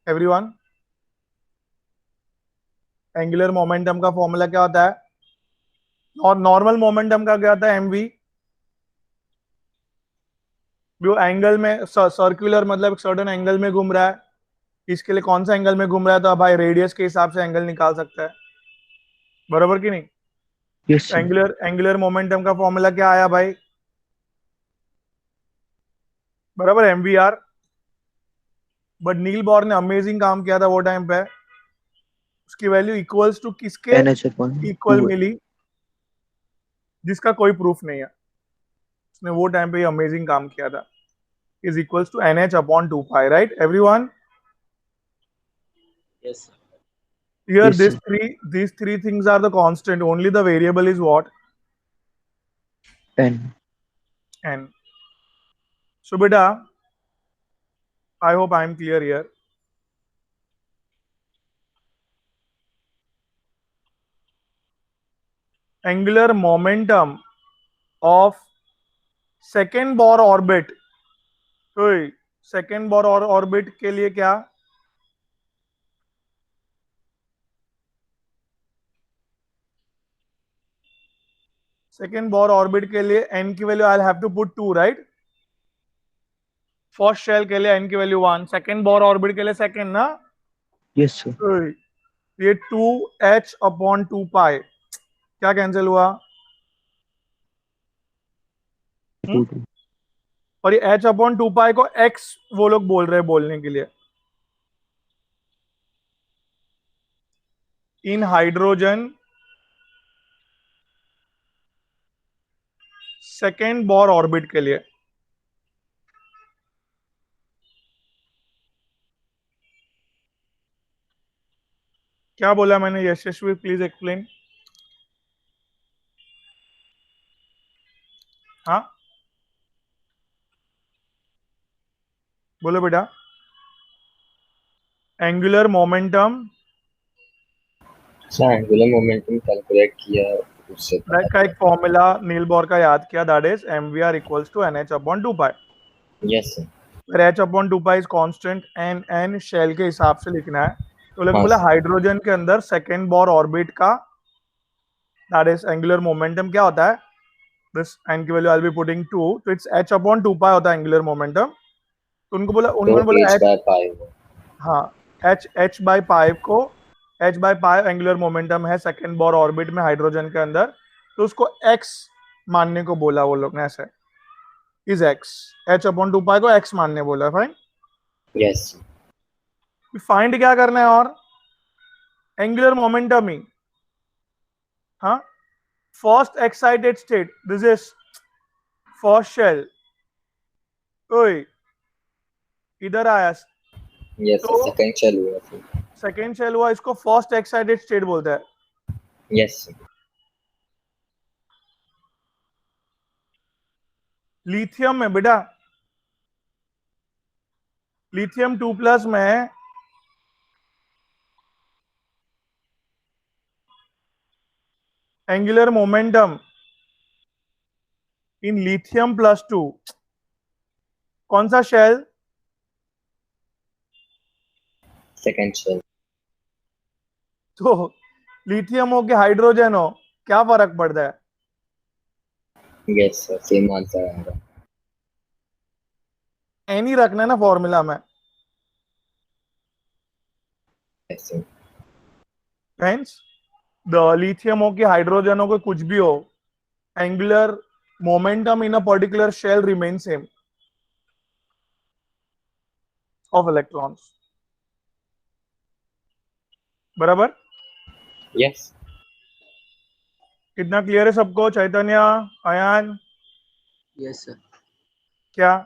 एवरीवन, एंगुलर मोमेंटम का फॉर्मूला क्या होता है? और नॉर्मल मोमेंटम का क्या होता है? MV. जो एंगल में सर्कुलर मतलब सर्टेन एंगल में घूम रहा है, इसके लिए कौन सा एंगल में घूम रहा है? तो भाई रेडियस के हिसाब से एंगल निकाल सकता है. बराबर कि नहीं? Yes sir. एंगुलर मोमेंटम का फॉर्मूला क्या आया भाई? बराबर MVR. बट नील बोर ने अमेजिंग काम किया था वो टाइम पे. उसकी वैल्यू इक्वल्स टू किसके इक्वल NH/2 है. मिली? जिसका कोई प्रूफ नहीं है. उसने वो टाइम पे अमेजिंग काम किया था. Is equals to NH/2 pi, right everyone? yes sir. Here Yes sir. these three things are the constant. Only the variable is what? 10. N. So beta, I hope I am clear here. Angular momentum of second Bohr orbit. तो second Bohr orbit के लिए क्या? Second Bohr orbit के लिए n की value I have to put 2, right? First shell के लिए n की वैल्यू 1, सेकेंड बोर ऑर्बिट के लिए सेकेंड ना. Yes sir. तो ये 2h/2 पाई क्या कैंसिल हुआ? 2. और ये h/2 पाई को x वो लोग बोल रहे हैं बोलने के लिए. इन हाइड्रोजन सेकेंड बोर ऑर्बिट के लिए क्या बोला मैंने? यशस्वी प्लीज एक्सप्लेन. हाँ बोलो बेटा. एंगुलर मोमेंटम अच्छा एंगुलर मोमेंटम कैलकुलेट किया उससे पता का एक फॉर्मूला नील बोर का याद किया, that is MVR equals to NH/2 pi. Yes sir. h/2 pi is constant. n shell के हिसाब से लिखना है. तो लोग हाँ बोला सर. हाइड्रोजन के अंदर सेकेंड बोर ऑर्बिट का दैट इज एंगुलर मोमेंटम क्या होता है? दिस n की value I will be putting 2, तो इट्स h/2 पाई होता है एंगुलर मोमेंटम. तो उन्होंने तो बोला h h. बाय पाई हुआ. हाँ, h बाई पाई को h by pi angular momentum है सेकेंड बोर ऑर्बिट में हाइड्रोजन के अंदर. तो उसको x मानने को बोला वो लोग ने. ऐसे इज x, h/2 पाई को x मानने बोला. फाइन. यस. फाइंड क्या करना है? और एंगुलर मोमेंटम ही. हाँ, first excited state, this is first shell. ओए इधर आया. यस तो सेकंड शेल हुआ फिर. सेकेंड शेल हुआ, इसको फर्स्ट एक्साइटेड स्टेट बोलता है. यस. लिथियम में बेटा, लिथियम 2+ में एंगुलर मोमेंटम इन लिथियम +2 कौन सा शेल? Second shell. तो लिथियम हो कि हाइड्रोजन हो, क्या फर्क पड़ता है? यस सर सेम आंसर आएगा. एन ही रखना है ना फॉर्मूला में. Yes sir. Friends, the lithium हो कि हाइड्रोजन हो कि कुछ भी हो, angular momentum in a particular shell remain same of electrons. बराबर. Yes. कितना क्लियर है सबको? Chaitanya, Ayaan, yes sir. क्या?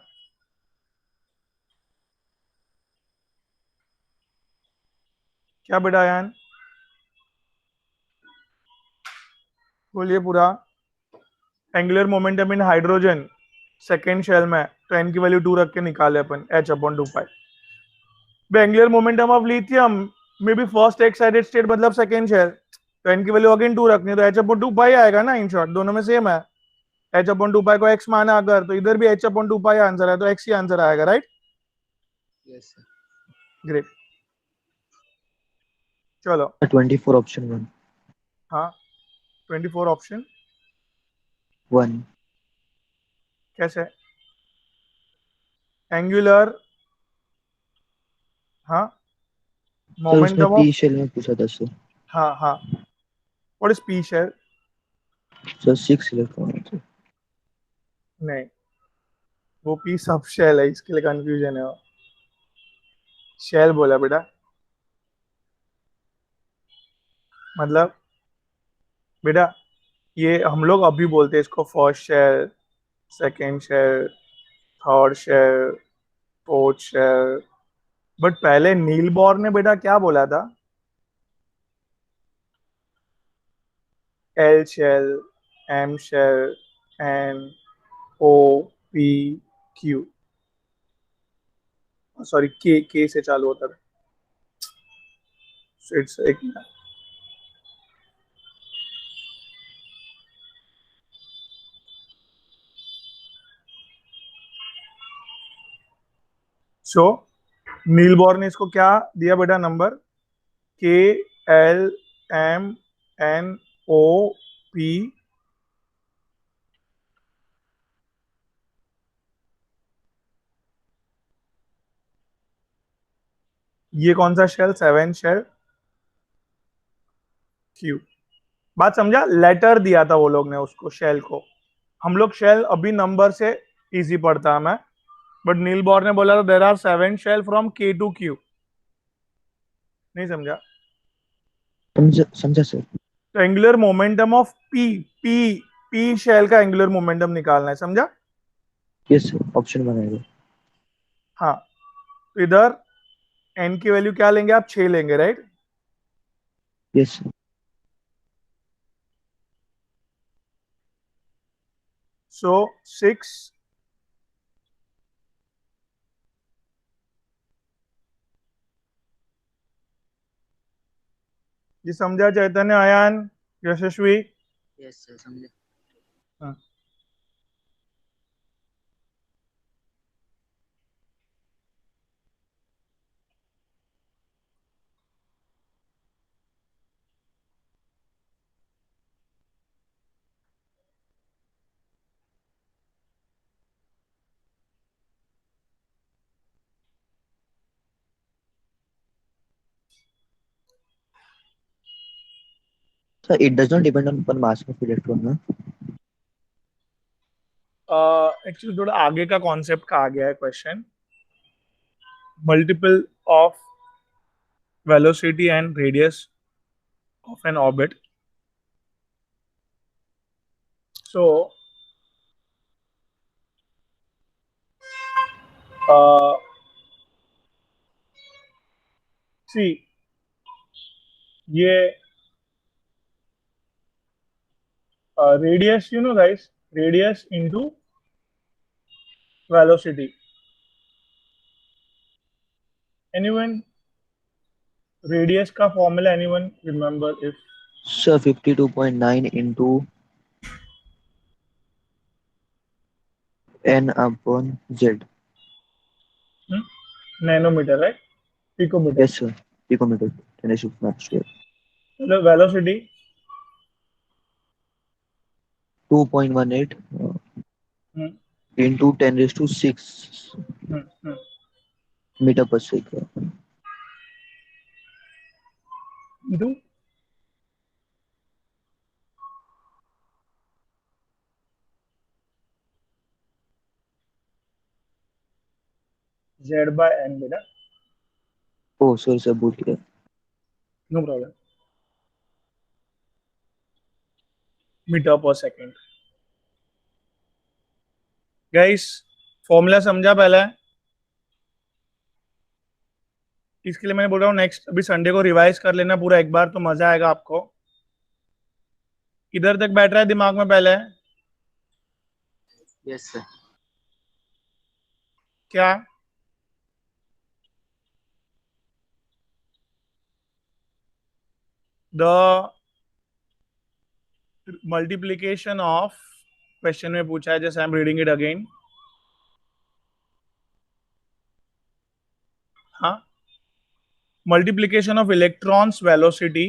क्या बेटा अयान? बोलिए पूरा। एंगुलर मोमेंटम इन हाइड्रोजन सेकेंड शेल में तो एन की वैल्यू 2 रख के निकाले अपन h/2 pi. Angular momentum of lithium में भी फर्स्ट एक्साइटेड स्टेट मतलब सेकेंड शेल, तो एन की वैल्यू अगेन 2 रखनी है, तो h/2 पाई आएगा ना। इन शॉर्ट दोनों में सेम है। h/2 पाई को x माना अगर, तो इधर भी h/2 पाई आंसर है, तो x ही आंसर आएगा, राइट? Yes sir. ग्रेट। चलो 24 ऑप्शन 1 हाँ 24 ऑप्शन 1 कैसे? एंगुलर, हाँ सर उसने मोमेंटम ऑफ, पी शेल में पूछा था सर। हाँ हाँ what is P shell? Sir 6 electron है। नहीं, वो पी सब शेल है, इसके लिए कंफ्यूजन है। शेल बोला बेटा, मतलब बेटा ये हम लोग अभी बोलते हैं इसको first shell, second shell, third shell, fourth shell, but पहले नील बोर ने बेटा क्या बोला था? L shell, M shell, N, O, P, Q, sorry K से चालू होता था। इट्स एक सो नील बोर ने इसको क्या दिया बेटा नंबर? के, L, M, N, O, P, ये कौन सा शेल? Seven shell, Q. बात समझा? लेटर दिया था वो लोग ने उसको, शेल को। हम लोग शेल अभी नंबर से इजी पढ़ता है मैं, बट नील बोर ने बोला था there are 7 shell from K to Q. नहीं समझा? समझा समझा सर। तो angular momentum of P, P P shell का एंगुलर मोमेंटम निकालना है, समझा? यस सर ऑप्शन 1 आएगा। हाँ, तो इधर एन की वैल्यू क्या लेंगे आप? 6 लेंगे, राइट? Yes sir. सो 6 ये समझा चैतन्य, अयान, यशस्वी? यस सर समझे। हाँ। Sir it does not depend on mass of electron ना। एक्चुअली थोड़ा आगे का कॉन्सेप्ट का आ गया है question. Multiple of velocity and radius of N orbit. So see ये radius, you know guys, radius into velocity. Anyone radius का formula? Anyone remember? If sir 52.9 into n upon z। Nanometre, right? Picometre. Yes sir picometre 10^-2 मतलब velocity 2.18 into 10^6 metre पर second. Into Z/n बेटा, ओ sorry sir भूल गया। No problem. Metre पर second. Guys formula समझा पहले? इसके लिए मैं बोल रहा हूँ नेक्स्ट अभी संडे को रिवाइज कर लेना पूरा एक बार, तो मजा आएगा आपको। इधर तक बैठ रहा है दिमाग में पहले? Yes sir. क्या? द मल्टीप्लीकेशन ऑफ, क्वेश्चन में पूछा है, जैसे I am reading it again. हाँ, multiplication of electrons velocity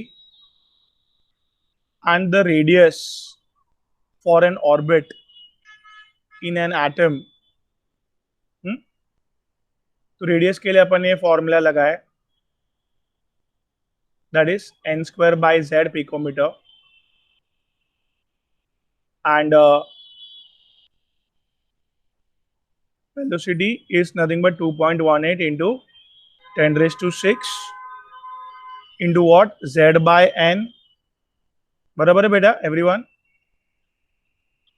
and the radius for an orbit in an atom। तो रेडियस के लिए अपन ये फॉर्मूला लगाए, that is n square by z picometer, and velocity is nothing but 2.18 into 10 raised to 6 into what, z by n। बराबर है बेटा everyone?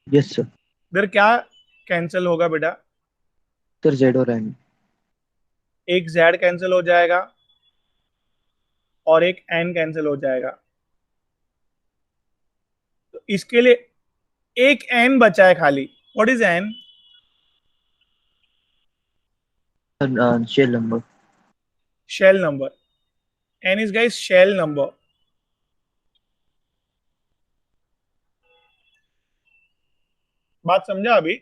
Yes sir. इधर क्या कैंसिल होगा बेटा? सर जेड और एन। एक z कैंसिल हो जाएगा और एक n कैंसिल हो जाएगा, तो इसके लिए एक n बचा है खाली। What is n? Shell number. Shell number. n is guys shell number. बात समझा अभी?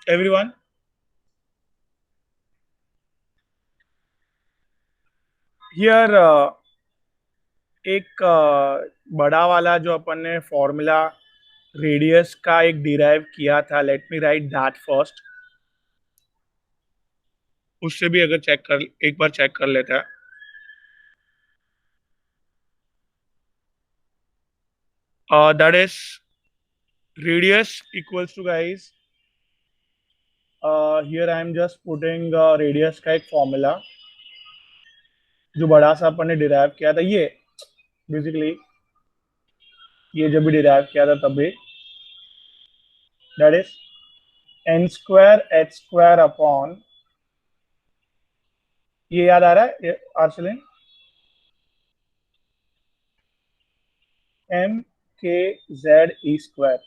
एवरीवन? हियर एक बड़ा वाला जो अपन ने फॉर्मूला रेडियस का एक डिराइव किया था, let me right that first. उससे भी अगर चेक कर, एक बार चेक कर लेता है। That is radius equals to guys, here I am just putting radius का एक फॉर्मूला जो बड़ा सा अपन ने डिराइव किया था, ये बेसिकली ये जब भी डिराइव किया था तब भी, that is n square h square upon, ये याद आ रहा है ये आर्सलिन? m k z e square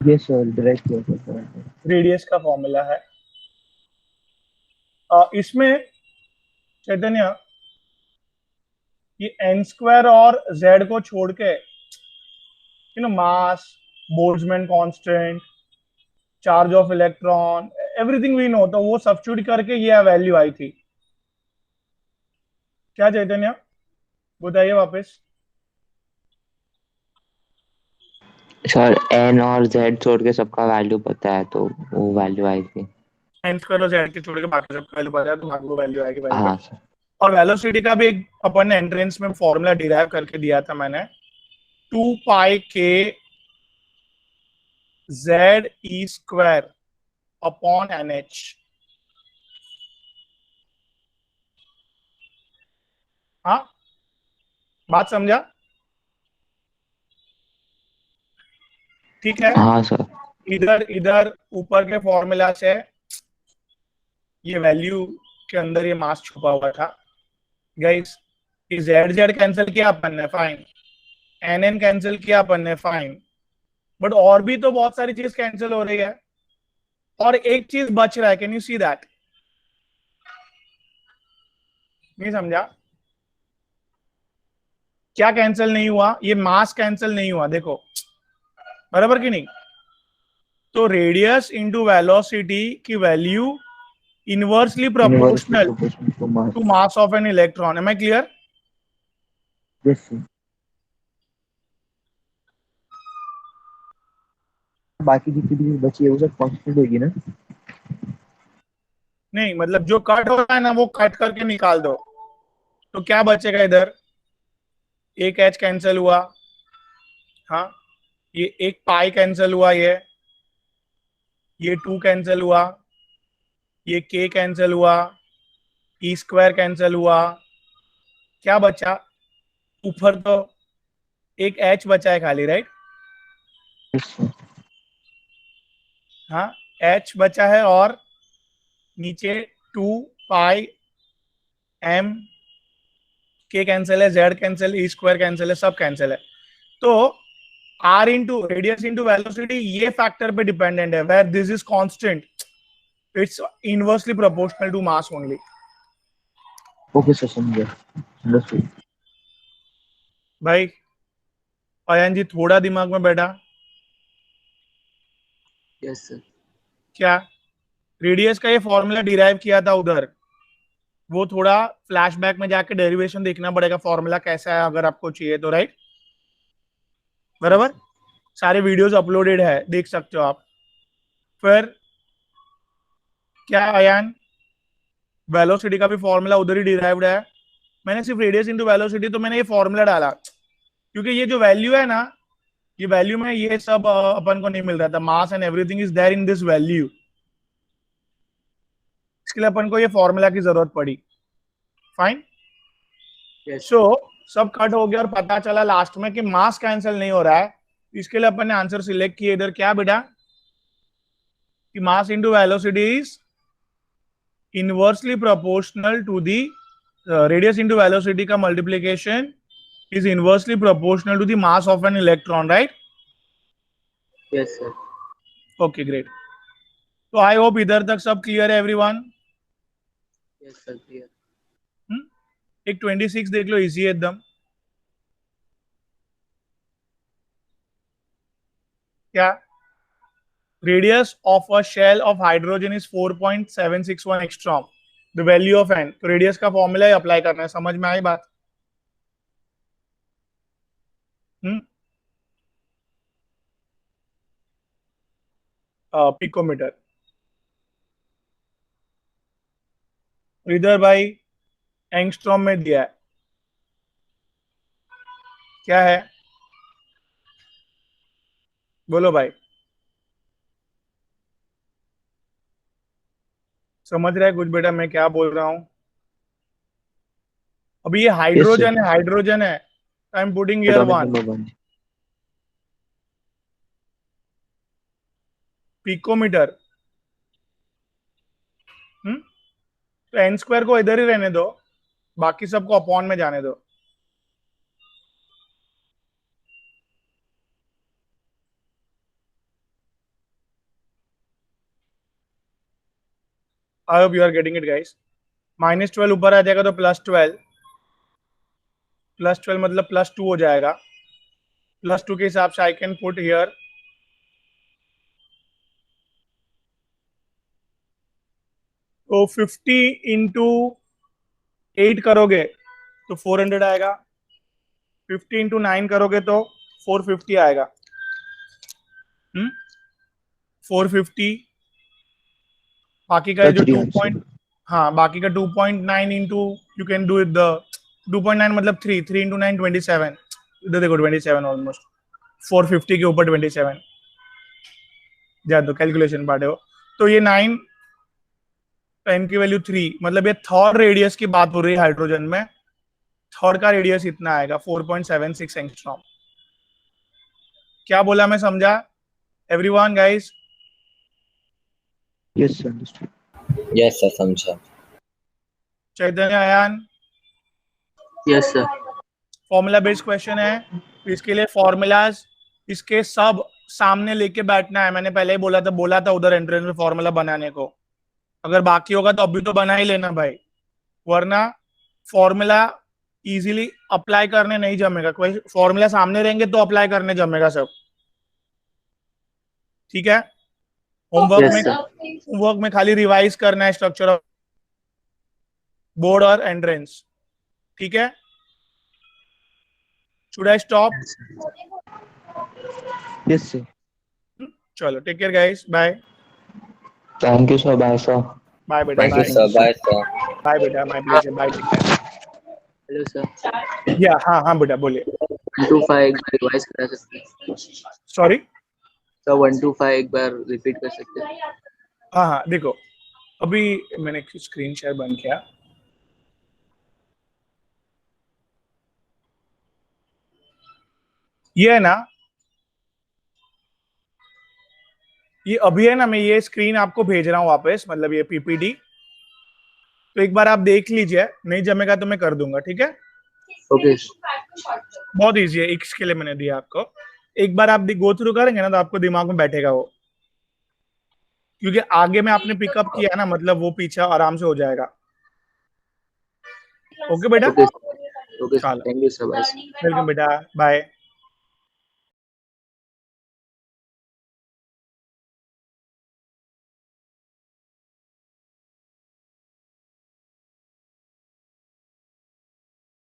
yes sir, direct किया सर। रेडियस का फॉर्मूला है। इसमें चैतन्य ये n स्क्वायर और z को छोड़ के, mass, Boltzmann constant, charge of electron, everything we know, तो वो सब्स्टिट्यूट करके ये वैल्यू आई थी। क्या चैतन्य बताइए वापस? सर एन और जेड छोड़ के सबका वैल्यू पता है, तो वो वैल्यू आई थी। n स्क्वायर और z के छोड़ के बाकी सबका वैल्यू पता है, तो बाकी वो वैल्यू आएगी वैल्यू। हाँ सर। और वेलोसिटी का भी एक अपन ने एंट्रेंस में फॉर्मूला डिराइव करके दिया था मैंने, 2 पाई k z e square upon nh। हाँ, बात समझा? ठीक है। हाँ सर। इधर ऊपर के फॉर्मूला से ये वैल्यू के अंदर ये मास छुपा हुआ था गाइस। ये z कैंसिल किया अपन ने, फाइन। n कैंसिल किया अपन ने, फाइन। बट और भी तो बहुत सारी चीज कैंसिल हो रही है, और एक चीज बच रहा है। Can you see that? नहीं समझा? क्या कैंसिल नहीं हुआ? ये मास कैंसिल नहीं हुआ, देखो बराबर कि नहीं? तो रेडियस इंटू वेलोसिटी की value inversely proportional to mass of an electron. Am I clear? Yes sir. बाकी जितनी भी बची है वो सब कांस्टेंट होगी ना? नहीं, मतलब जो कट हो रहा है ना वो कट करके निकाल दो, तो क्या बचेगा इधर? एक एच कैंसिल हुआ, हाँ, ये एक पाई कैंसिल हुआ, ये 2 कैंसिल हुआ, ये k कैंसिल हुआ, ई स्क्वायर कैंसिल हुआ, क्या बचा ऊपर? तो एक एच बचा है खाली, राइट? Yes sir. हाँ, एच बचा है और नीचे 2 पाई एम के कैंसिल है, Z cancel, E square cancel है, सब कैंसिल है। तो R into radius into velocity ये फैक्टर पे डिपेंडेंट है, where this is constant, it's inversely proportional to mass only. Okay sir, समझ गया। अंडरस्टूड। भाई अयन जी थोड़ा दिमाग में बैठा यस सर। क्या? रेडियस का ये फॉर्मूला डिराइव किया था उधर, वो थोड़ा फ्लैशबैक में जाके डेरिवेशन देखना पड़ेगा, फॉर्मूला कैसा है अगर आपको चाहिए तो, राइट? बराबर, सारे वीडियोस अपलोडेड है, देख सकते हो आप। फिर क्या अयान, वेलोसिटी का भी फॉर्मूला उधर ही डिराइव्ड है। मैंने सिर्फ रेडियस इनटू वेलोसिटी, तो मैंने ये फॉर्मूला डाला क्योंकि ये जो वैल्यू है ना, ये वैल्यू में ये सब अपन को नहीं मिल रहा था, mass and everything is there in this value, इसके लिए अपन को ये फॉर्मूला की जरूरत पड़ी। फाइन। यस सो सब कट हो गया और पता चला लास्ट में कि मास कैंसिल नहीं हो रहा है, इसके लिए अपन ने आंसर सिलेक्ट किया इधर, क्या बेटा, कि mass into velocity is inversely proportional to the radius into velocity का multiplication is inversely proportional to the mass of an electron, right? Yes sir. Okay, great. तो आई होप इधर तक सब क्लियर है एवरीवन। Yes sir, clear. एक 26 देख लो, easy है एकदम। क्या? Radius of a shell of hydrogen is 4.761 angstrom, the value of N. तो रेडियस का फॉर्मूला ही अप्लाई करना है, समझ में आई बात? पिकोमीटर। इधर भाई एंगस्ट्रॉम में दिया है, क्या है बोलो भाई, समझ रहा है कुछ बेटा मैं क्या बोल रहा हूं? अभी ये यस सर। हाइड्रोजन है, हाइड्रोजन है, I am putting here atomic 1 number 1। Picometre. तो एन स्क्वायर को इधर ही रहने दो, बाकी सबको अपॉन में जाने दो। I hope you are getting it guys. -12 ऊपर आ जाएगा तो +12, +12 मतलब +2 हो जाएगा। +2 के हिसाब से आई कैन पुट हियर तो 50 इंटू 8 करोगे तो 400 आएगा, 50 इंटू 9 करोगे तो 450 आएगा। 450, बाकी का जो 2 हाँ बाकी का 2.9 into you can do it the 2.9 मतलब 3 इंटू 9 27, इधर देखो 27 ऑलमोस्ट, 450 के ऊपर 27 जा दो, कैलकुलेशन पार्ट है वो। तो ये 9 10 की वैल्यू 3, मतलब ये थर्ड रेडियस की बात हो रही है हाइड्रोजन में, थर्ड का रेडियस इतना आएगा 4.76 एंगस्ट्रॉम। क्या बोला मैं समझा everyone guys? Yes sir, understood. Yes sir, समझा। Chaitanya, Ayaan? Yes sir. Formula based question है, इसके लिए फॉर्मूलाज इसके सब सामने लेके बैठना है। मैंने पहले ही बोला था उधर एंट्रेंस में फॉर्मूला बनाने को, अगर बाकी होगा तो अभी तो बना ही लेना भाई, वरना फॉर्मूला इजीली अप्लाई करने नहीं जमेगा। कोई फॉर्मूला सामने रहेंगे तो अप्लाई करने जमेगा सब, ठीक है? होमवर्क में खाली रिवाइज करना है स्ट्रक्चर ऑफ बोर्ड और एंट्रेंस, ठीक है? Should I stop? Yes sir. चलो take care guys, bye. Thank you sir, bye sir. Bye बेटा, thank you bye sir, bye sir. Bye बेटा, my pleasure, bye, take care. Hello sir. Yeah हाँ बेटा बोलिए। 1 to 5 एक बार revise करा सकते हैं? सॉरी सर 1 to 5 एक बार रिपीट कर सकते हैं? हाँ देखो, अभी मैंने स्क्रीन शेयर बंद किया, ये है ना, ये अभी है ना, मैं ये स्क्रीन आपको भेज रहा हूँ वापस, मतलब ये पीपीटी, तो एक बार आप देख लीजिए, नहीं जमेगा तो मैं कर दूंगा, ठीक है? ओके बहुत इजी है, एक्स के लिए मैंने दिया आपको, एक बार आप गो थ्रू करेंगे ना तो आपको दिमाग में बैठेगा वो, क्योंकि आगे में आपने पिकअप किया ना, मतलब वो पीछे आराम से हो जाएगा। ओके बेटा, ओके ओके, चलो, thank you sir, bye. Welcome बेटा, बाय।